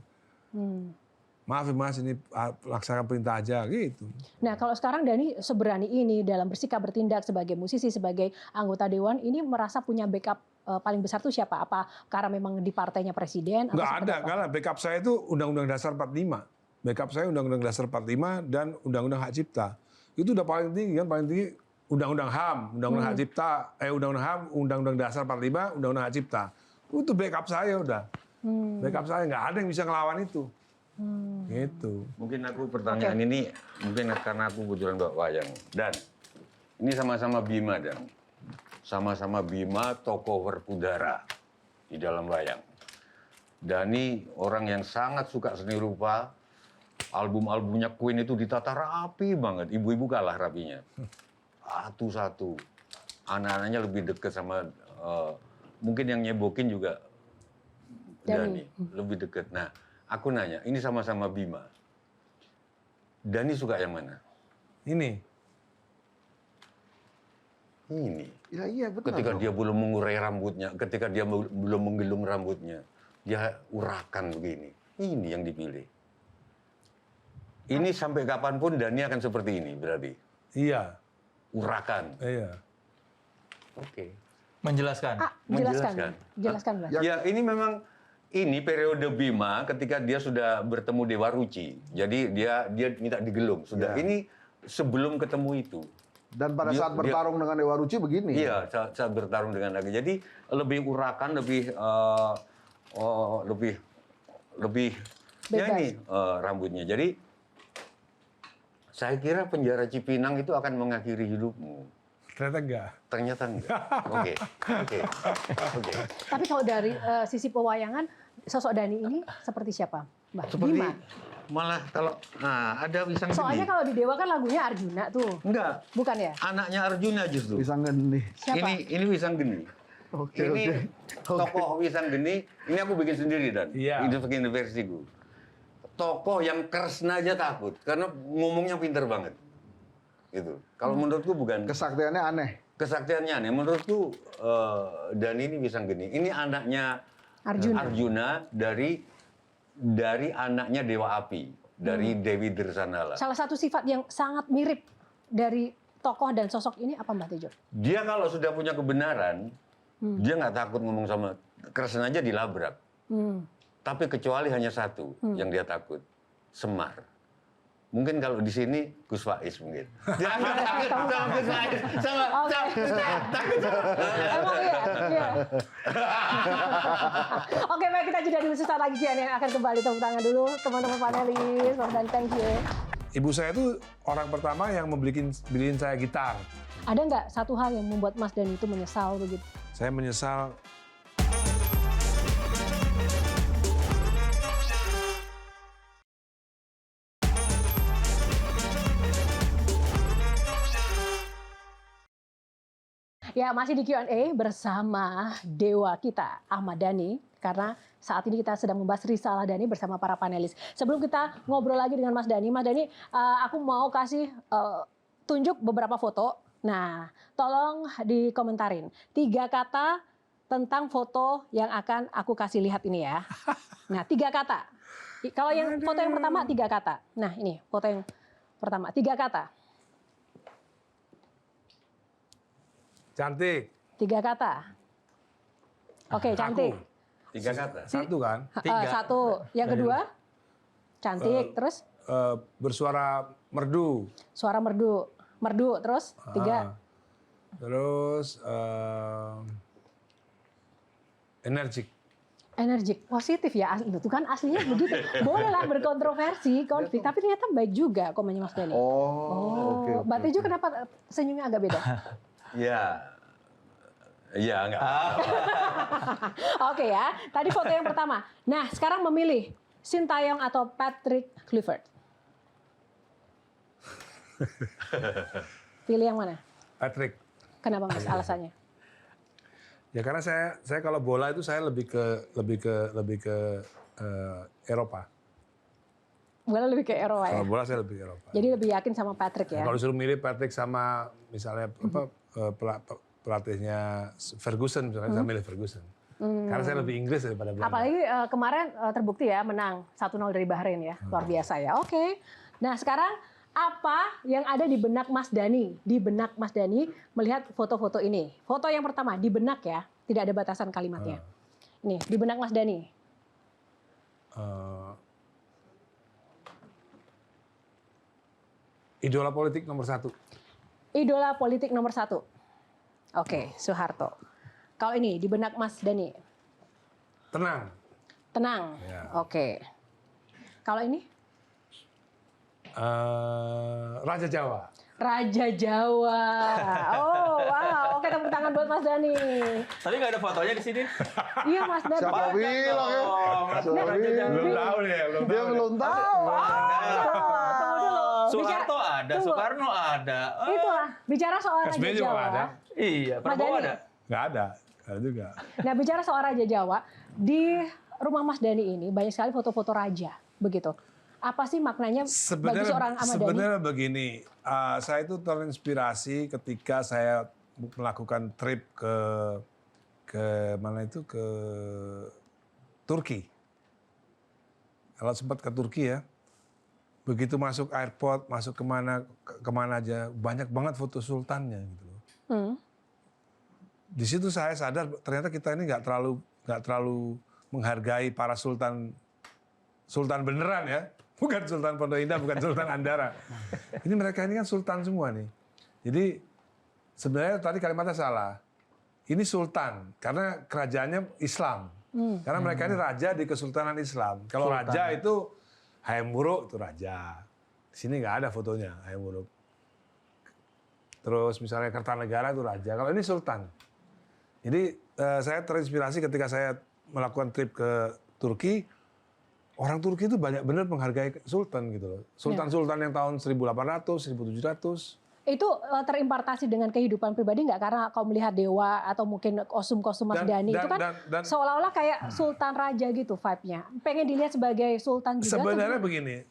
Maaf ya mas, ini laksanakan perintah aja gitu. Nah, kalau sekarang Dhani seberani ini dalam bersikap bertindak sebagai musisi, sebagai anggota dewan, ini merasa punya backup paling besar tuh siapa? Apa karena memang di partainya presiden? Nggak ada, karena backup saya itu Undang-Undang Dasar 45. Backup saya Undang-Undang Dasar 45 dan Undang-Undang Hak Cipta. Itu udah paling tinggi kan, paling tinggi Undang-Undang HAM, Undang-Undang Hak Cipta, Undang-Undang HAM, Undang-Undang Dasar 45, Undang-Undang Hak Cipta. Itu backup saya udah. Backup saya, nggak ada yang bisa ngelawan itu. Gitu. Mungkin aku pertanyaan ini mungkin karena aku kebetulan bawa wayang, dan ini sama-sama Bima, dan sama-sama Bima tokoh berpudara di dalam wayang. Dhani orang yang sangat suka seni rupa, album-albumnya Queen itu ditata rapi banget, ibu-ibu kalah rapinya. Satu-satu, anak-anaknya lebih dekat sama, mungkin yang nyebokin juga Dhani, lebih dekat. Nah, aku nanya, ini sama-sama Bima. Dhani suka yang mana? Ini. Ini. Ya, iya benar. Ketika dia belum mengurai rambutnya, ketika dia belum menggelung rambutnya, dia urakan begini. Ini yang dipilih. Ini sampai kapanpun Dhani akan seperti ini berarti. Iya. Urakan. Iya. Oke. Menjelaskan. Jelaskan. Menjelaskan. Jelaskan, Mas. Ya ini memang ini periode Bima ketika dia sudah bertemu Dewa Ruci. Jadi dia minta digelung. Sudah ini sebelum ketemu itu. Dan pada saat bertarung dengan Dewa Ruci begini. Iya, saat bertarung dengan naga. Jadi lebih urakan, lebih ya ini rambutnya. Jadi saya kira penjara Cipinang itu akan mengakhiri hidupmu. Ternyata enggak. Ternyata enggak. Oke. Tapi kalau dari sisi pewayangan, sosok Dani ini seperti siapa, Mbah? Seperti Bima. malah kalau ada Wisang Soalnya Geni. kalau di Dewa kan lagunya Arjuna tuh. Enggak, Bukan ya? anaknya Arjuna justru. Pisang geni. Siapa? Ini Wisang Geni. Oke, Ini oke. tokoh Wisang Geni, ini aku bikin sendiri dan Iya. itu bikin versiku. Tokoh yang Kresna aja takut karena ngomongnya pinter banget. Gitu. Kalau menurutku bukan Kesaktiannya aneh. kesaktiannya aneh. Menurutku dan ini Wisang Geni. Ini anaknya Arjuna. dari anaknya Dewa Api, dari Dewi Dirsanala. Salah satu sifat yang sangat mirip dari tokoh dan sosok ini apa, Mbah Tejo? Dia kalau sudah punya kebenaran, dia nggak takut ngomong sama Kresna aja dilabrak. Tapi kecuali hanya satu yang dia takut, Semar. Mungkin kalau di sini Gus Faiz mungkin. Dia nggak takut sama Gus Faiz, takut. Emang iya. Oke, baik, kita jeda dulu, sesaat lagi Kian yang akan kembali. Tepuk tangan dulu teman-teman panelis. Dan thank you. Ibu saya itu orang pertama yang beliin saya gitar. Ada nggak satu hal yang membuat Mas Dani itu menyesal begitu? Saya menyesal. Ya, masih di Q&A bersama dewa kita, Ahmad Dhani. Karena saat ini kita sedang membahas Risalah Dhani bersama para panelis. Sebelum kita ngobrol lagi dengan Mas Dhani, aku mau kasih tunjuk beberapa foto. Nah, tolong dikomentarin. 3 kata tentang foto yang akan aku kasih lihat ini ya. Nah, 3 kata. Kalau yang foto yang pertama 3 kata. Nah, ini foto yang pertama 3 kata. Cantik. 3 kata. Oke, cantik. 3 kata. Satu kan? 3. Satu. Yang kedua, cantik. Terus Bersuara merdu. suara merdu. Merdu. Terus 3. Terus energik. Energik. Positif ya. Itu kan aslinya begitu. Bolehlah berkontroversi, konflik. Tapi ternyata baik juga komennya Mas Dhani. Oke. Mbak Tejo kenapa senyumnya agak beda? Ya enggak. Oke ya. Tadi foto yang pertama. Nah, sekarang memilih Sintayong atau Patrick Kluivert. Pilih yang mana? Patrick. Kenapa Mas? Alasannya? Ya karena saya kalau bola itu saya lebih ke Eropa. Bola lebih ke Eropa ya. Kalau bola saya lebih ke Eropa. Jadi lebih yakin sama Patrick ya. Kalau disuruh milih Patrick sama misalnya pelatihnya Ferguson, misalnya saya milih Ferguson. Karena saya lebih Inggris daripada Belanda. Apalagi kemarin terbukti ya menang 1-0 dari Bahrain ya. Luar biasa ya. Oke. Nah, sekarang apa yang ada di benak Mas Dhani? Di benak Mas Dhani melihat foto-foto ini. Foto yang pertama di benak ya, tidak ada batasan kalimatnya. Ini di benak Mas Dhani. Idola politik nomor 1. Idola politik nomor 1. Oke, Soeharto. Kalau ini di benak Mas Dhani. Tenang. Tenang. Ya. Oke. Kalau ini? Raja Jawa. Raja Jawa. Oh, wow. Oke, tepuk tangan buat Mas Dhani. Tapi nggak ada fotonya di sini. Iya, Mas Dhani. Siapa bilang ya? Siapa bilang? Belum tahu nih, belum Dia tahu. belum tahu. Tunggu dulu. Soeharto ada, Tunggu. Soekarno ada. Itulah, bicara soal Raja SBY juga Jawa. nggak ada. Iya, Mas Prabowo Dhani. ada. Nggak ada juga. Nah, bicara soal Raja Jawa, di rumah Mas Dhani ini banyak sekali foto-foto raja, begitu. Apa sih maknanya bagi seorang Ahmad Dhani? Sebenarnya begini, saya itu terinspirasi ketika saya melakukan trip ke mana itu, ke Turki. Kalau sempat ke Turki ya, begitu masuk airport, masuk kemana aja, banyak banget foto sultannya gitu loh. Di situ saya sadar ternyata kita ini nggak terlalu menghargai para sultan beneran ya, bukan Sultan Pondok Indah, bukan Sultan Andara. Ini mereka ini kan sultan semua nih. Jadi sebenarnya tadi kalimatnya salah. Ini sultan karena kerajaannya Islam. Karena mereka ini raja di Kesultanan Islam. Kalau raja itu Hayam Wuruk itu raja. Di sini nggak ada fotonya Hayam Wuruk. Terus misalnya Kertanegara itu raja. Kalau ini sultan. Jadi saya terinspirasi ketika saya melakukan trip ke Turki. Orang Turki itu banyak benar menghargai sultan gitu loh. Sultan-sultan yang tahun 1800, 1700. Itu terimpartasi dengan kehidupan pribadi nggak? Karena kau melihat dewa atau mungkin kostum-kostum Mas Dhani itu kan seolah-olah kayak sultan raja gitu vibe-nya. Pengen dilihat sebagai sultan juga. Sebenarnya begini,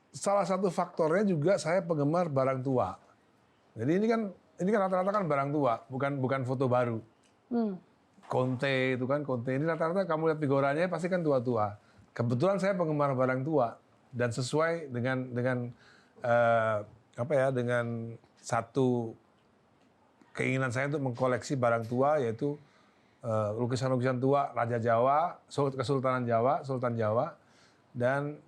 salah satu faktornya juga saya penggemar barang tua. Jadi ini kan rata-rata kan barang tua, bukan foto baru. Conte itu kan, Conte ini rata-rata kamu lihat figurannya pasti kan tua-tua. Kebetulan saya penggemar barang tua dan sesuai dengan satu keinginan saya untuk mengkoleksi barang tua, yaitu lukisan-lukisan tua Raja Jawa, Kesultanan Jawa, Sultan Jawa, dan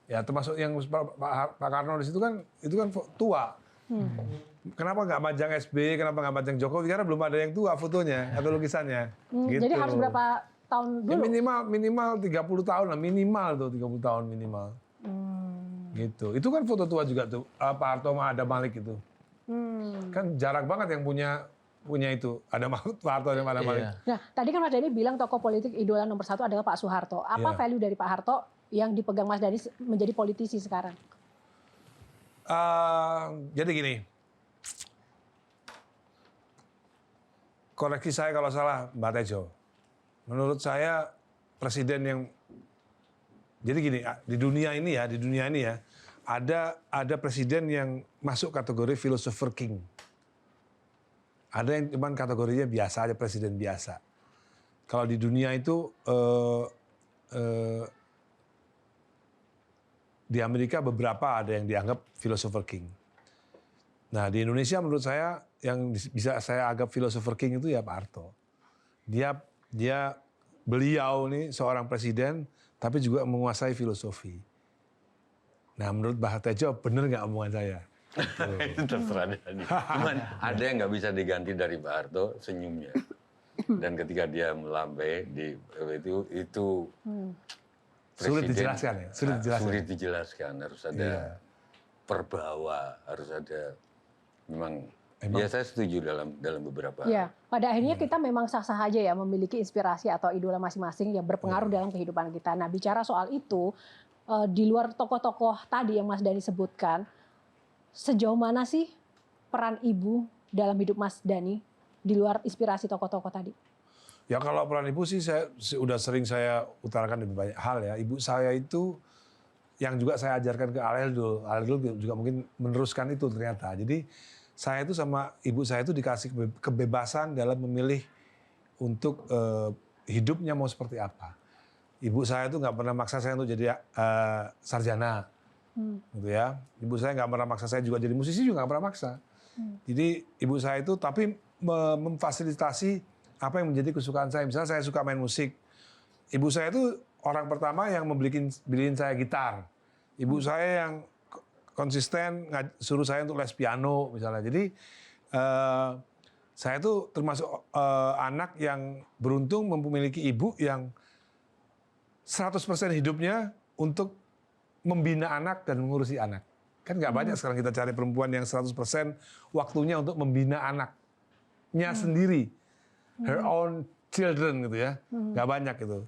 ya termasuk yang Pak Karno di situ kan itu kan tua. Kenapa nggak majang SBY, kenapa nggak majang Jokowi? Karena belum ada yang tua fotonya atau lukisannya. Gitu. Jadi harus berapa tahun dulu? Ya minimal 30 tahun lah, minimal tuh 30 tahun minimal. Gitu. Itu kan foto tua juga tuh, Pak Harto sama Adam Malik itu. Kan jarang banget yang punya itu. Ada Pak Harto dan Adam Malik. Nah, tadi kan Mas Dhani bilang tokoh politik idola nomor 1 adalah Pak Soeharto. Apa value dari Pak Harto yang dipegang Mas Dhani menjadi politisi sekarang? Jadi gini, koreksi saya kalau salah Mbak Tejo. Menurut saya presiden yang, jadi gini, di dunia ini ya, ada presiden yang masuk kategori philosopher king. Ada yang cuman kategorinya biasa aja, presiden biasa. Kalau di dunia itu di Amerika beberapa ada yang dianggap philosopher king. Nah di Indonesia menurut saya yang bisa saya anggap philosopher king itu ya Pak Harto. Beliau nih seorang presiden tapi juga menguasai filosofi. Nah menurut Mbak Tejo bener nggak omongan saya? Itu terserah Dhani. Cuman ada yang nggak bisa diganti dari Pak Harto, senyumnya. Dan ketika dia melambai itu sulit dijelaskan ya? Sulit dijelaskan, harus ada perbawa, harus ada memang. Ya saya setuju dalam beberapa. Ya, pada akhirnya kita memang sah-sah aja ya memiliki inspirasi atau idola masing-masing yang berpengaruh dalam kehidupan kita. Nah bicara soal itu, di luar tokoh-tokoh tadi yang Mas Dhani sebutkan, sejauh mana sih peran ibu dalam hidup Mas Dhani di luar inspirasi tokoh-tokoh tadi? Ya kalau peran ibu sih udah sering saya utarakan di banyak hal ya. Ibu saya itu yang juga saya ajarkan ke Al-Eldul juga mungkin meneruskan itu ternyata. Jadi saya itu sama ibu saya itu dikasih kebebasan dalam memilih untuk hidupnya mau seperti apa. Ibu saya itu nggak pernah maksa saya untuk jadi sarjana, gitu ya. Ibu saya nggak pernah maksa saya juga jadi musisi, juga nggak pernah maksa. Jadi ibu saya itu tapi memfasilitasi apa yang menjadi kesukaan saya. Misalnya saya suka main musik, ibu saya itu orang pertama yang beliin saya gitar. Ibu saya yang konsisten suruh saya untuk les piano misalnya. Jadi saya itu termasuk anak yang beruntung memiliki ibu yang 100% hidupnya untuk membina anak dan mengurusi anak. Kan nggak banyak sekarang kita cari perempuan yang 100% waktunya untuk membina anaknya sendiri. Her own children gitu ya. Nggak banyak itu.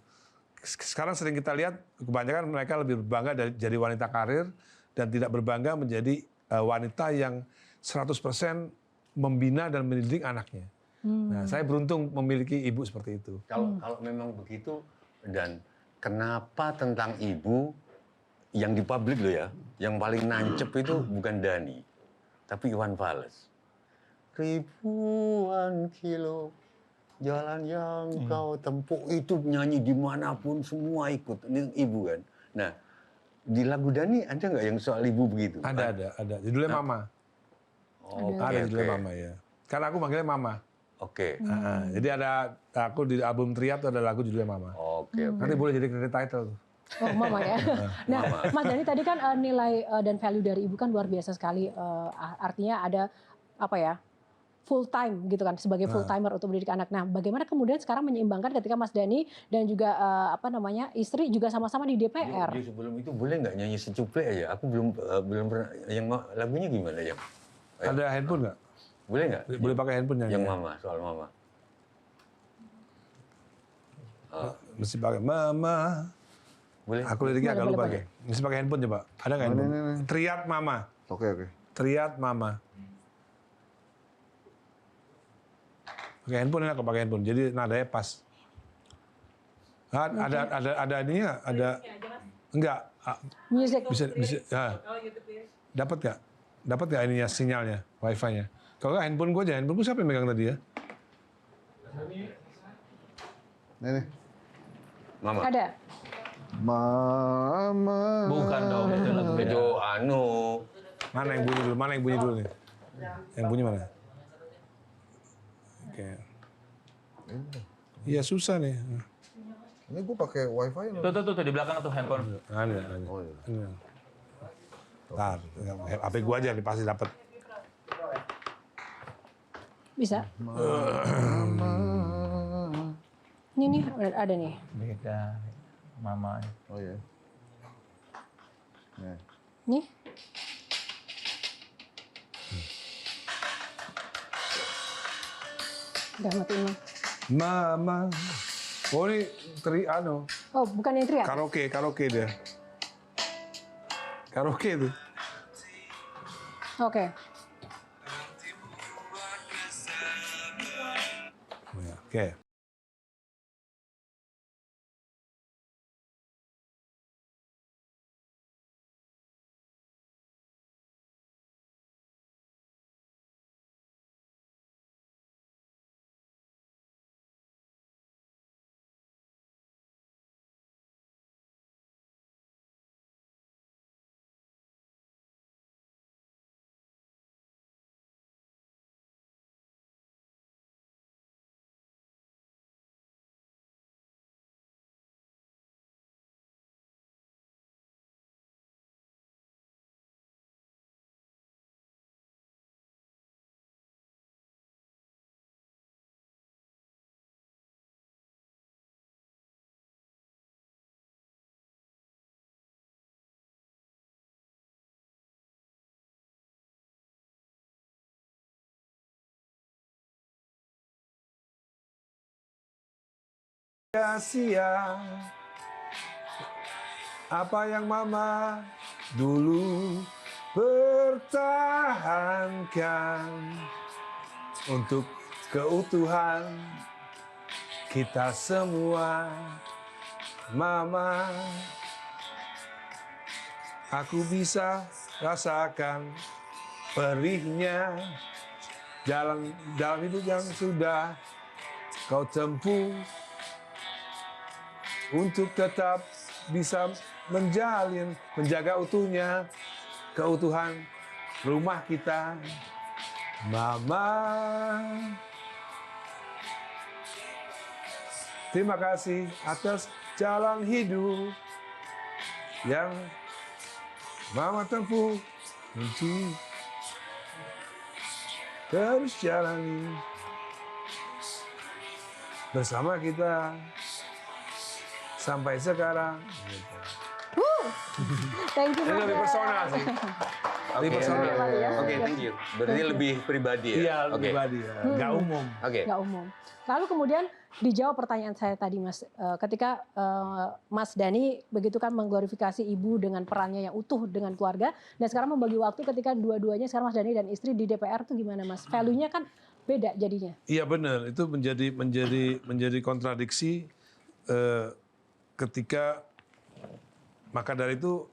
Sekarang sering kita lihat kebanyakan mereka lebih berbangga jadi wanita karir dan tidak berbangga menjadi wanita yang 100% membina dan mendidik anaknya. Nah, saya beruntung memiliki ibu seperti itu. Kalau memang begitu, dan kenapa tentang ibu yang di publik loh ya, yang paling nancep itu bukan Dhani, tapi Iwan Fals. Ribuan kilo jalan yang kau tempuh, itu nyanyi dimanapun semua ikut. Ini ibu kan. Nah, di lagu Dhani ada nggak yang soal ibu begitu? Ada. Judulnya Mama. Oh, Ada judulnya Mama ya. Karena aku manggilnya Mama. Oke. Jadi ada aku di album Triad tuh ada lagu judulnya Mama. Oke. Nanti boleh jadi credit title tuh. Oh, Mama ya. Nah, Mas Dhani tadi kan nilai dan value dari Ibu kan luar biasa sekali. Artinya ada apa ya? Full time gitu kan sebagai full timer untuk mendidik anak. Nah, bagaimana kemudian sekarang menyeimbangkan ketika Mas Dhani dan juga istri juga sama-sama di DPR? Jadi sebelum itu boleh nggak nyanyi secuplek aja? Aku belum pernah. Yang lagunya gimana ya? Ada handphone nggak? Boleh nggak? Boleh pakai handphone nyanyi. Yang Mama, soal Mama. Mesti pakai Mama. Boleh. Aku liriknya agak Boleh, lupa boleh. kayak. Mesti pakai handphone coba. Ada nggak handphone? ini. Triad Mama. Oke. Triad Mama. Pakai handphone, aku pakai handphone. Jadi nadanya pas. Nah, ada ininya, ada enggak? Music. Bisa ya. Dapat nggak? Dapat nggak ininya sinyalnya, wifi-nya? Kalau nggak handphone gue aja, handphone gue siapa yang megang tadi ya? Nih. Mama. Ada. Mama. Bukan dong, itu lagu beda. Itu Mana yang bunyi dulu? Mana yang bunyi dulu nih? Yang bunyi mana? Oke. Iya susah nih. Ini gue pakai wifi loh. Tuh, di belakang tuh handphone. Ada. Oh iya. Ini. Ntar, HP gua aja nih pasti dapat. Bisa. Ini nih ada nih. Beda. Mama. Oh iya. Nih. Nih. Udah matiin Mas. Mama. Oh ini Oh, bukan yang teriak. karaoke dia. Karaoke tuh. Oke. Oke. Sia-sia apa yang Mama dulu pertahankan untuk keutuhan kita semua. Mama, aku bisa rasakan perihnya jalan hidup yang sudah kau tempuh untuk tetap bisa menjaga keutuhan rumah kita. Mama, terima kasih atas jalan hidup yang Mama tempuh untuk terus jalani bersama kita sampai sekarang. Thank you. Ini lebih personal sih. Lebih personal. Oke, thank you. Berarti lebih pribadi ya? Iya, Oke. pribadi ya. Nggak umum. Oke. Nggak umum. Lalu kemudian dijawab pertanyaan saya tadi Mas, ketika Mas Dhani begitu kan mengglorifikasi ibu dengan perannya yang utuh dengan keluarga, dan sekarang membagi waktu ketika dua-duanya sekarang Mas Dhani dan istri di DPR tuh gimana Mas? Value-nya kan beda jadinya. Iya benar, itu menjadi kontradiksi ketika maka dari itu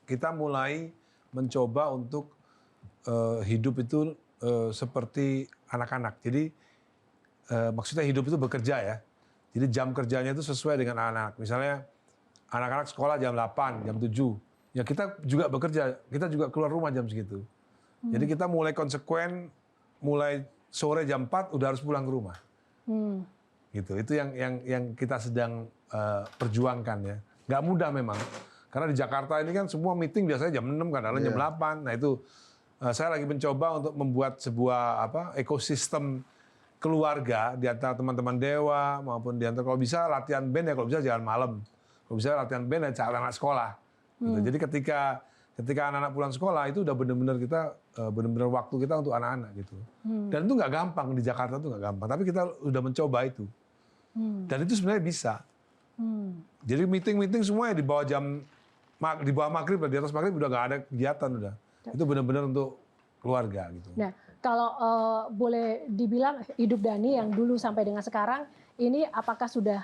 kita mulai mencoba untuk hidup itu seperti anak-anak. Jadi maksudnya hidup itu bekerja ya. Jadi jam kerjanya itu sesuai dengan anak-anak. Misalnya anak-anak sekolah jam 8, jam 7. Ya kita juga bekerja, kita juga keluar rumah jam segitu. Jadi kita mulai konsekuen, mulai sore jam 4 udah harus pulang ke rumah. Hmm. Gitu. Itu yang kita sedang perjuangkan ya. Nggak mudah memang. Karena di Jakarta ini kan semua meeting biasanya jam 6, kadang-kadang jam 8. Nah itu saya lagi mencoba untuk membuat sebuah ekosistem keluarga di antara teman-teman Dewa maupun di antara, kalau bisa latihan band ya, kalau bisa jalan malam. Kalau bisa latihan band ya anak sekolah. Gitu. Jadi ketika anak-anak pulang sekolah itu udah benar-benar kita benar-benar waktu kita untuk anak-anak gitu. Dan itu nggak gampang di Jakarta, tuh nggak gampang. Tapi kita udah mencoba itu. Dan itu sebenarnya bisa. Jadi meeting semua ya di bawah maghrib, di atas maghrib udah nggak ada kegiatan udah. Itu benar-benar untuk keluarga gitu. Nah, kalau boleh dibilang hidup Dani yang dulu sampai dengan sekarang ini apakah sudah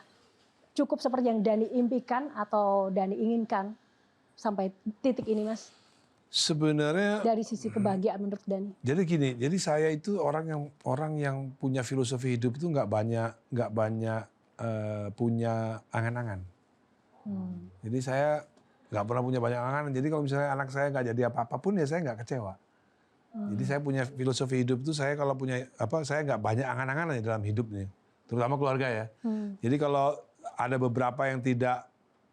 cukup seperti yang Dani impikan atau Dani inginkan sampai titik ini, Mas? Sebenarnya Dari sisi kebahagiaan menurut Dani. jadi gini, jadi saya itu orang yang punya filosofi hidup itu nggak banyak punya angan-angan. Jadi saya nggak pernah punya banyak angan. Jadi kalau misalnya anak saya nggak jadi apa-apa pun ya saya nggak kecewa. Jadi saya punya filosofi hidup itu, saya kalau punya saya nggak banyak angan-angan dalam hidup nih, terutama keluarga ya. Jadi kalau ada beberapa yang tidak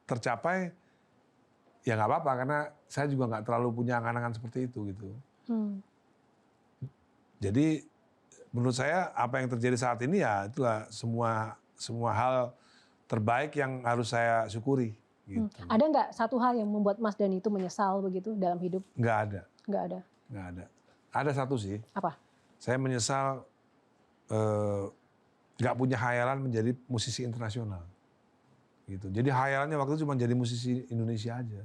tercapai, ya nggak apa-apa karena saya juga nggak terlalu punya angan-angan seperti itu gitu. Jadi menurut saya apa yang terjadi saat ini ya itulah semua hal terbaik yang harus saya syukuri. Gitu. Ada nggak satu hal yang membuat Mas Dani itu menyesal begitu dalam hidup? Nggak ada. Nggak ada. Nggak ada. Ada satu sih. Apa? Saya menyesal nggak punya khayalan menjadi musisi internasional. Gitu. Jadi khayalannya waktu itu cuma jadi musisi Indonesia aja.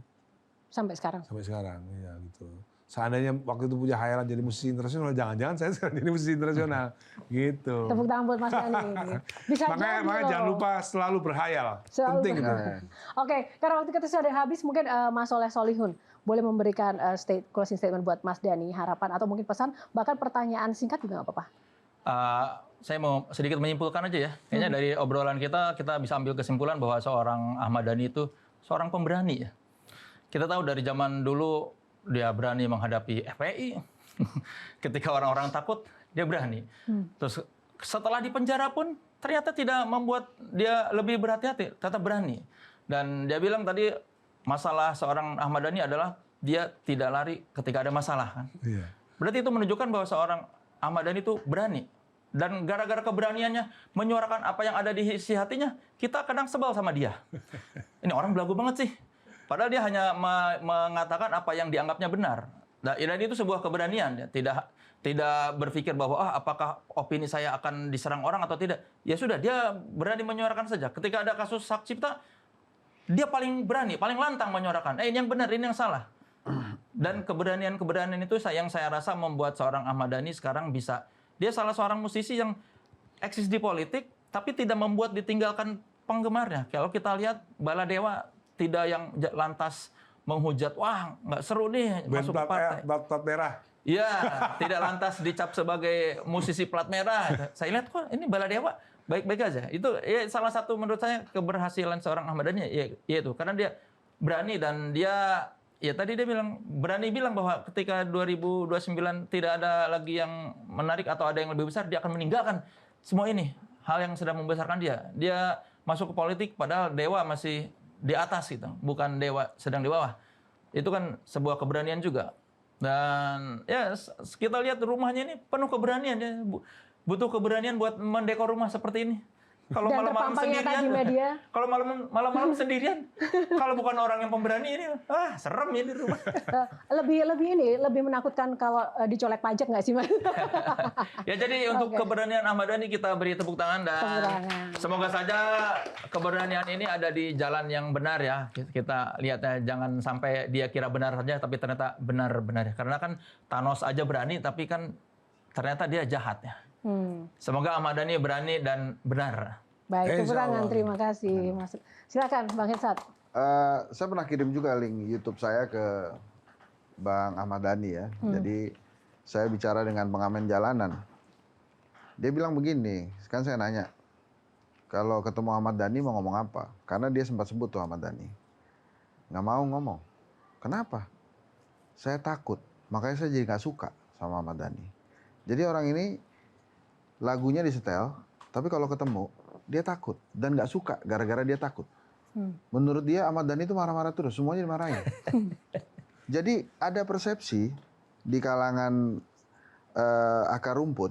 Sampai sekarang? Sampai sekarang, ya gitu. Seandainya waktu itu punya khayalan jadi musisi internasional, jangan-jangan saya sekarang jadi musisi internasional. Gitu. Tepuk tangan buat Mas Dani. Bisa makanya jangan lupa selalu berkhayal. Penting itu. Oke, karena waktu kita sudah habis, mungkin Mas Soleh Solihun boleh memberikan closing statement buat Mas Dani, harapan atau mungkin pesan, bahkan pertanyaan singkat juga nggak apa-apa. Saya mau sedikit menyimpulkan aja ya. Kayaknya dari obrolan kita bisa ambil kesimpulan bahwa seorang Ahmad Dhani itu seorang pemberani ya. Kita tahu dari zaman dulu dia berani menghadapi FPI. Ketika orang-orang takut, dia berani. Terus setelah di penjara pun ternyata tidak membuat dia lebih berhati-hati, tetap berani. Dan dia bilang tadi masalah seorang Ahmad Dhani adalah dia tidak lari ketika ada masalah kan. Iya. Berarti itu menunjukkan bahwa seorang Ahmad Dhani itu berani. Dan gara-gara keberaniannya menyuarakan apa yang ada di isi hatinya, kita kadang sebel sama dia. Ini orang belagu banget sih. Padahal dia hanya mengatakan apa yang dianggapnya benar. Dan itu sebuah keberanian. Tidak berpikir bahwa apakah opini saya akan diserang orang atau tidak. Ya sudah, dia berani menyuarakan saja. Ketika ada kasus hak cipta, dia paling berani, paling lantang menyuarakan. Ini yang benar, ini yang salah. Dan keberanian itu yang saya rasa membuat seorang Ahmad Dhani sekarang bisa. Dia salah seorang musisi yang eksis di politik, tapi tidak membuat ditinggalkan penggemarnya. Kalau kita lihat Baladewa tidak yang lantas menghujat, wah nggak seru nih masuk ke partai. Plat merah. Iya, tidak lantas dicap sebagai musisi plat merah. Saya lihat kok ini Baladewa baik-baik aja. Itu ya, salah satu menurut saya keberhasilan seorang Ahmad Dhani ya itu karena dia berani dan dia ya tadi dia berani bilang bahwa ketika 2029 tidak ada lagi yang menarik atau ada yang lebih besar, dia akan meninggalkan semua ini. Hal yang sedang membesarkan dia. Dia masuk ke politik padahal dewa masih di atas gitu, bukan dewa sedang di bawah. Itu kan sebuah keberanian juga. Dan ya kita lihat rumahnya ini penuh keberanian ya. Butuh keberanian buat mendekor rumah seperti ini. Kalau malam-malam sendirian, kalau malam-malam sendirian, kalau bukan orang yang pemberani ini, serem ini rumah. Lebih menakutkan kalau dicolek pajak nggak sih, Mas? Ya jadi untuk keberanian Ahmad Dhani kita beri tepuk tangan dan semoga saja keberanian ini ada di jalan yang benar ya. Kita lihat ya, jangan sampai dia kira benar saja tapi ternyata benar-benar ya. Karena kan Thanos aja berani tapi kan ternyata dia jahat ya. Semoga Ahmad Dhani berani dan benar. Baik, tepuk tangan. Terima kasih, Mas. Silakan, Bang Hensat. Saya pernah kirim juga link YouTube saya ke Bang Ahmad Dhani ya. Jadi saya bicara dengan pengamen jalanan. Dia bilang begini, kan saya nanya, kalau ketemu Ahmad Dhani mau ngomong apa? Karena dia sempat sebut tuh Ahmad Dhani. Nggak mau ngomong. Kenapa? Saya takut. Makanya saya jadi nggak suka sama Ahmad Dhani. Jadi orang ini lagunya disetel, tapi kalau ketemu dia takut dan nggak suka gara-gara dia takut. Menurut dia Ahmad Dhani itu marah-marah terus, semuanya dimarahin. Jadi ada persepsi di kalangan akar rumput,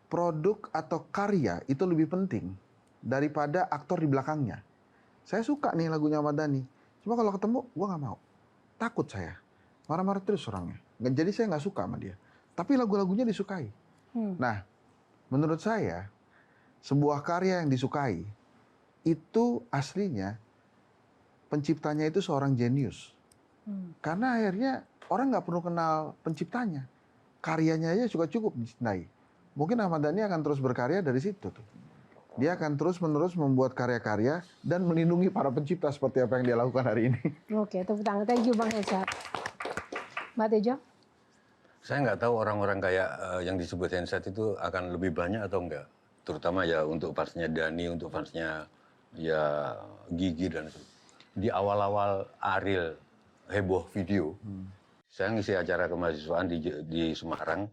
produk atau karya itu lebih penting daripada aktor di belakangnya. Saya suka nih lagunya Ahmad Dhani, cuma kalau ketemu gue nggak mau, takut saya, marah-marah terus orangnya. Jadi saya nggak suka sama dia. Tapi lagu-lagunya disukai. Nah, menurut saya sebuah karya yang disukai itu aslinya penciptanya itu seorang jenius. Karena akhirnya orang nggak perlu kenal penciptanya, karyanya aja juga cukup dicintai. Mungkin Ahmad Dhani akan terus berkarya dari situ tuh. Dia akan terus-menerus membuat karya-karya dan melindungi para pencipta seperti apa yang dia lakukan hari ini. Oke, tepuk tangan. Thank you Bang Hensat. Mbak Tejo? Saya nggak tahu orang-orang kayak yang disebut Hensat itu akan lebih banyak atau enggak. Terutama ya untuk fansnya Dhani, untuk fansnya ya Gigi dan di awal-awal Ariel heboh video. Saya ngisi acara kemahasiswaan di Semarang,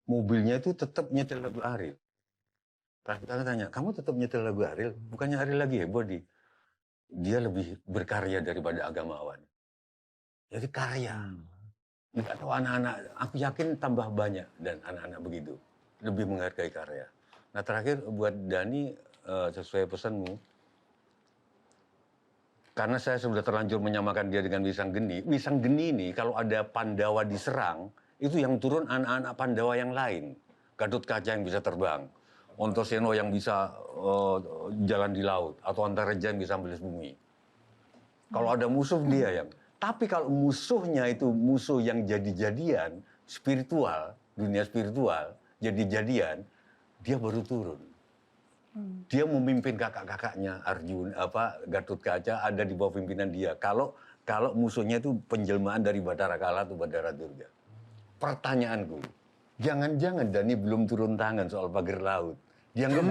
mobilnya itu tetap nyetel lagu Ariel. Kita tanya, kamu tetap nyetel lagu Ariel? Bukannya Ariel lagi heboh dia lebih berkarya daripada agamawan. Jadi karya. Nggak tahu anak-anak, aku yakin tambah banyak dan anak-anak begitu. Lebih menghargai karya. Nah terakhir buat Dhani, sesuai pesanmu, karena saya sudah terlanjur menyamakan dia dengan Wisanggeni. Wisanggeni ini kalau ada Pandawa diserang, itu yang turun anak-anak Pandawa yang lain. Gatot Kaca yang bisa terbang. Ontoseno yang bisa jalan di laut. Atau Antareja yang bisa ambil bumi. Kalau ada musuh dia yang. Tapi kalau musuhnya itu musuh yang jadi-jadian, spiritual, dunia spiritual, jadi-jadian, dia baru turun. Dia memimpin kakak-kakaknya Arjuna, Gatot Kaca ada di bawah pimpinan dia. Kalau musuhnya itu penjelmaan dari Bathara Kala atau Bathara Durga. Pertanyaanku, jangan-jangan Dhani belum turun tangan soal pagar laut. Dianggap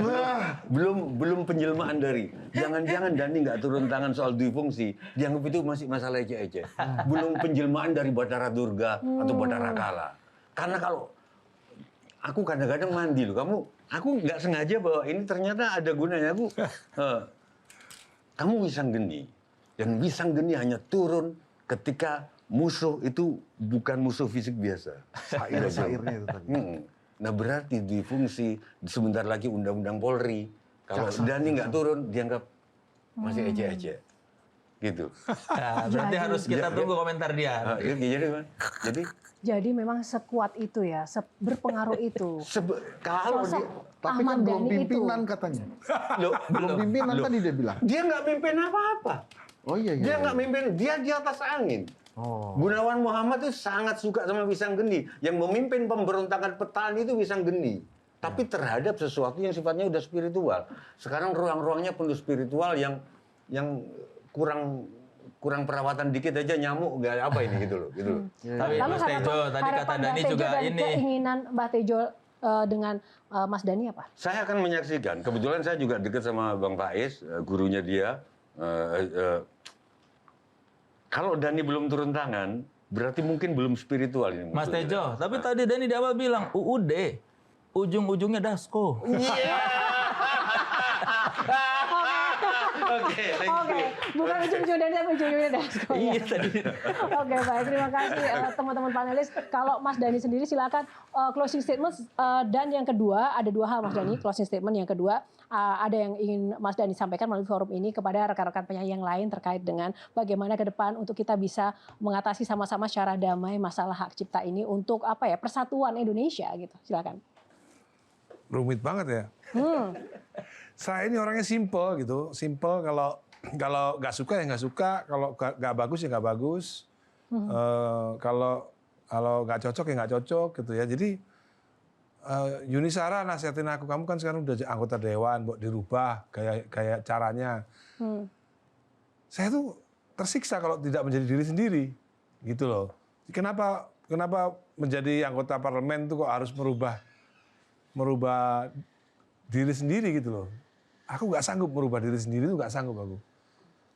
belum penjelmaan dari. Jangan-jangan Dhani nggak turun tangan soal duifungsi. Dianggap itu masih masalah ece-ece. Belum penjelmaan dari Bathara Durga atau Bathara Kala. Karena kalau aku kadang-kadang mandi loh, aku nggak sengaja bahwa ini ternyata ada gunanya. Kamu Wisanggeni, dan Wisanggeni hanya turun ketika musuh itu bukan musuh fisik biasa. Sair-sairnya itu tadi. Nah berarti di fungsi sebentar lagi undang-undang Polri. Kalau Dhani nggak turun, dianggap masih ece-ece. Gitu. Nah, berarti harus kita tunggu komentar dia. Jadi memang sekuat itu ya, berpengaruh itu. Kalau Sosok tapi Ahmad kan belum Dhani pimpinan itu. katanya. Belum pimpinan tadi dia bilang. dia nggak mimpin apa-apa. Oh iya. Dia nggak mimpin, dia di atas angin. Gunawan Muhammad itu sangat suka sama Wisanggeni. Yang memimpin pemberontakan petani itu Wisanggeni. Tapi terhadap sesuatu yang sifatnya udah spiritual. Sekarang ruang-ruangnya penuh spiritual yang kurang perawatan dikit aja nyamuk nggak apa ini gitu loh. Tapi Lalu Mas Tejo tadi kata harapan Dhani Mbak Tejo juga dan ini. keinginan Mbak Tejo dengan Mas Dhani apa? Saya akan menyaksikan. Kebetulan saya juga dekat sama Bang Faiz, gurunya dia. Kalau Dhani belum turun tangan, berarti mungkin belum spiritual ini. Mas Tejo, tapi tadi Dhani di awal bilang UUD, ujung-ujungnya Dasko. Oke, Bukan ujung-ujungnya tapi ujung-ujungnya Dasko. Iya tadi. Oke, baik. Terima kasih teman-teman panelis. Kalau Mas Dhani sendiri silakan closing statement. Dan yang kedua, ada dua hal Mas Dhani, closing statement. Yang kedua, ada yang ingin Mas Dhani sampaikan melalui forum ini kepada rekan-rekan penyanyi yang lain terkait dengan bagaimana ke depan untuk kita bisa mengatasi sama-sama secara damai masalah hak cipta ini untuk persatuan Indonesia gitu. Silakan. Rumit banget ya. Saya ini orangnya simple gitu, simple kalau nggak suka ya nggak suka, kalau nggak bagus ya nggak bagus, kalau nggak cocok ya nggak cocok gitu ya. Jadi Yuni Shara nasihatin aku, kamu kan sekarang udah anggota dewan, buat dirubah kayak caranya. Saya tuh tersiksa kalau tidak menjadi diri sendiri, gitu loh. Kenapa menjadi anggota parlemen tuh kok harus merubah diri sendiri gitu loh. Aku nggak sanggup merubah diri sendiri, itu nggak sanggup aku.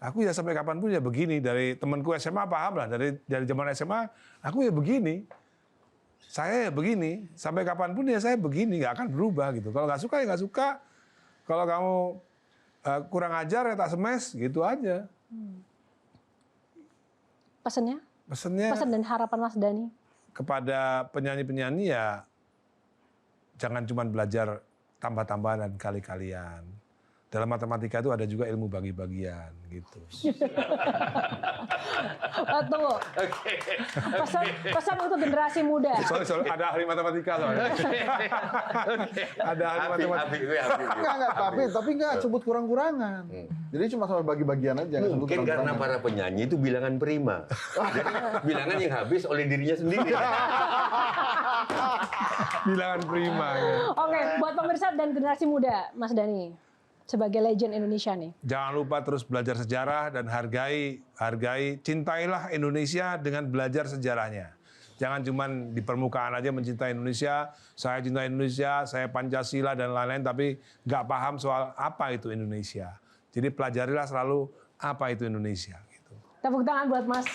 Aku ya sampai kapanpun ya begini. Dari temanku SMA paham lah, dari zaman SMA aku ya begini. saya ya begini, sampai kapanpun ya saya begini, nggak akan berubah gitu. Kalau nggak suka ya nggak suka. Kalau kamu kurang ajar ya tak semes, gitu aja. Pesannya? Pesannya Pesan dan harapan Mas Dhani? kepada penyanyi-penyanyi ya jangan cuma belajar tambah-tambahan dan kali-kalian. Dalam matematika itu ada juga ilmu bagi-bagian gitu. Tunggu. Pesan untuk generasi muda. Soalnya ada ahli matematika soalnya. Ada ahli matematika. Enggak, tapi enggak sebut kurang-kurangan. Jadi cuma soal bagi-bagian aja. nggak sebut Mungkin karena kurang-kurangan. para penyanyi itu bilangan prima. Jadi bilangan yang habis oleh dirinya sendiri. Bilangan prima. Ya. Oke, buat pemirsa dan generasi muda, Mas Dhani, sebagai legend Indonesia nih. Jangan lupa terus belajar sejarah dan cintailah Indonesia dengan belajar sejarahnya. Jangan cuma di permukaan aja mencintai Indonesia, saya cinta Indonesia, saya Pancasila dan lain-lain, tapi nggak paham soal apa itu Indonesia. Jadi pelajarilah selalu apa itu Indonesia. Gitu. Tepuk tangan buat Mas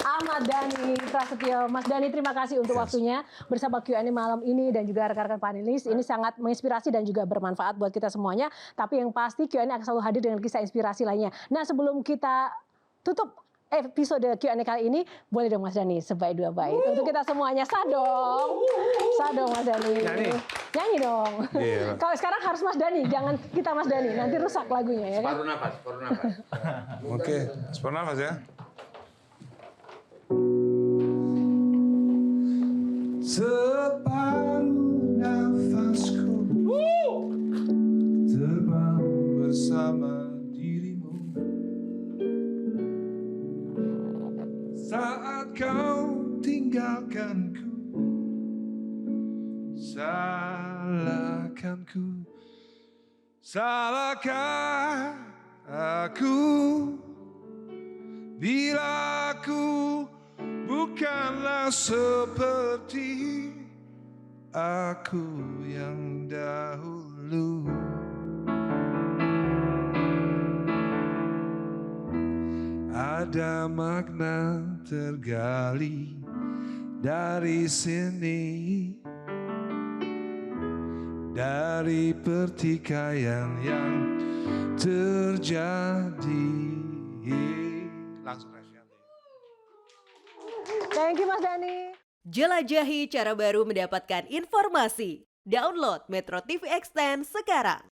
Ahmad Dhani Prasetyo. Mas Dhani, terima kasih untuk waktunya bersama Q&A malam ini dan juga rekan-rekan panelis. Ini sangat menginspirasi dan juga bermanfaat buat kita semuanya. Tapi yang pasti Q&A akan selalu hadir dengan kisah inspirasi lainnya. Nah, sebelum kita tutup episode Q&A kali ini, boleh dong Mas Dhani sebaik dua bait. Untuk kita semuanya, sadong. Sadong Mas Dhani. Nyanyi dong. Iya. Kalau sekarang harus Mas Dhani, jangan kita Mas Dhani. Nanti rusak lagunya ya kan? Paruh nafas. Oke, separuh nafas ya. Separuh nafasku terbang bersama dirimu saat kau tinggalkanku, salahkah aku bila aku bukanlah seperti aku yang dahulu. Ada makna tergali dari sini, dari pertikaian yang terjadi. Langsung refnya. Thank you Mas Dhani. Jelajahi cara baru mendapatkan informasi. Download Metro TV Extend sekarang.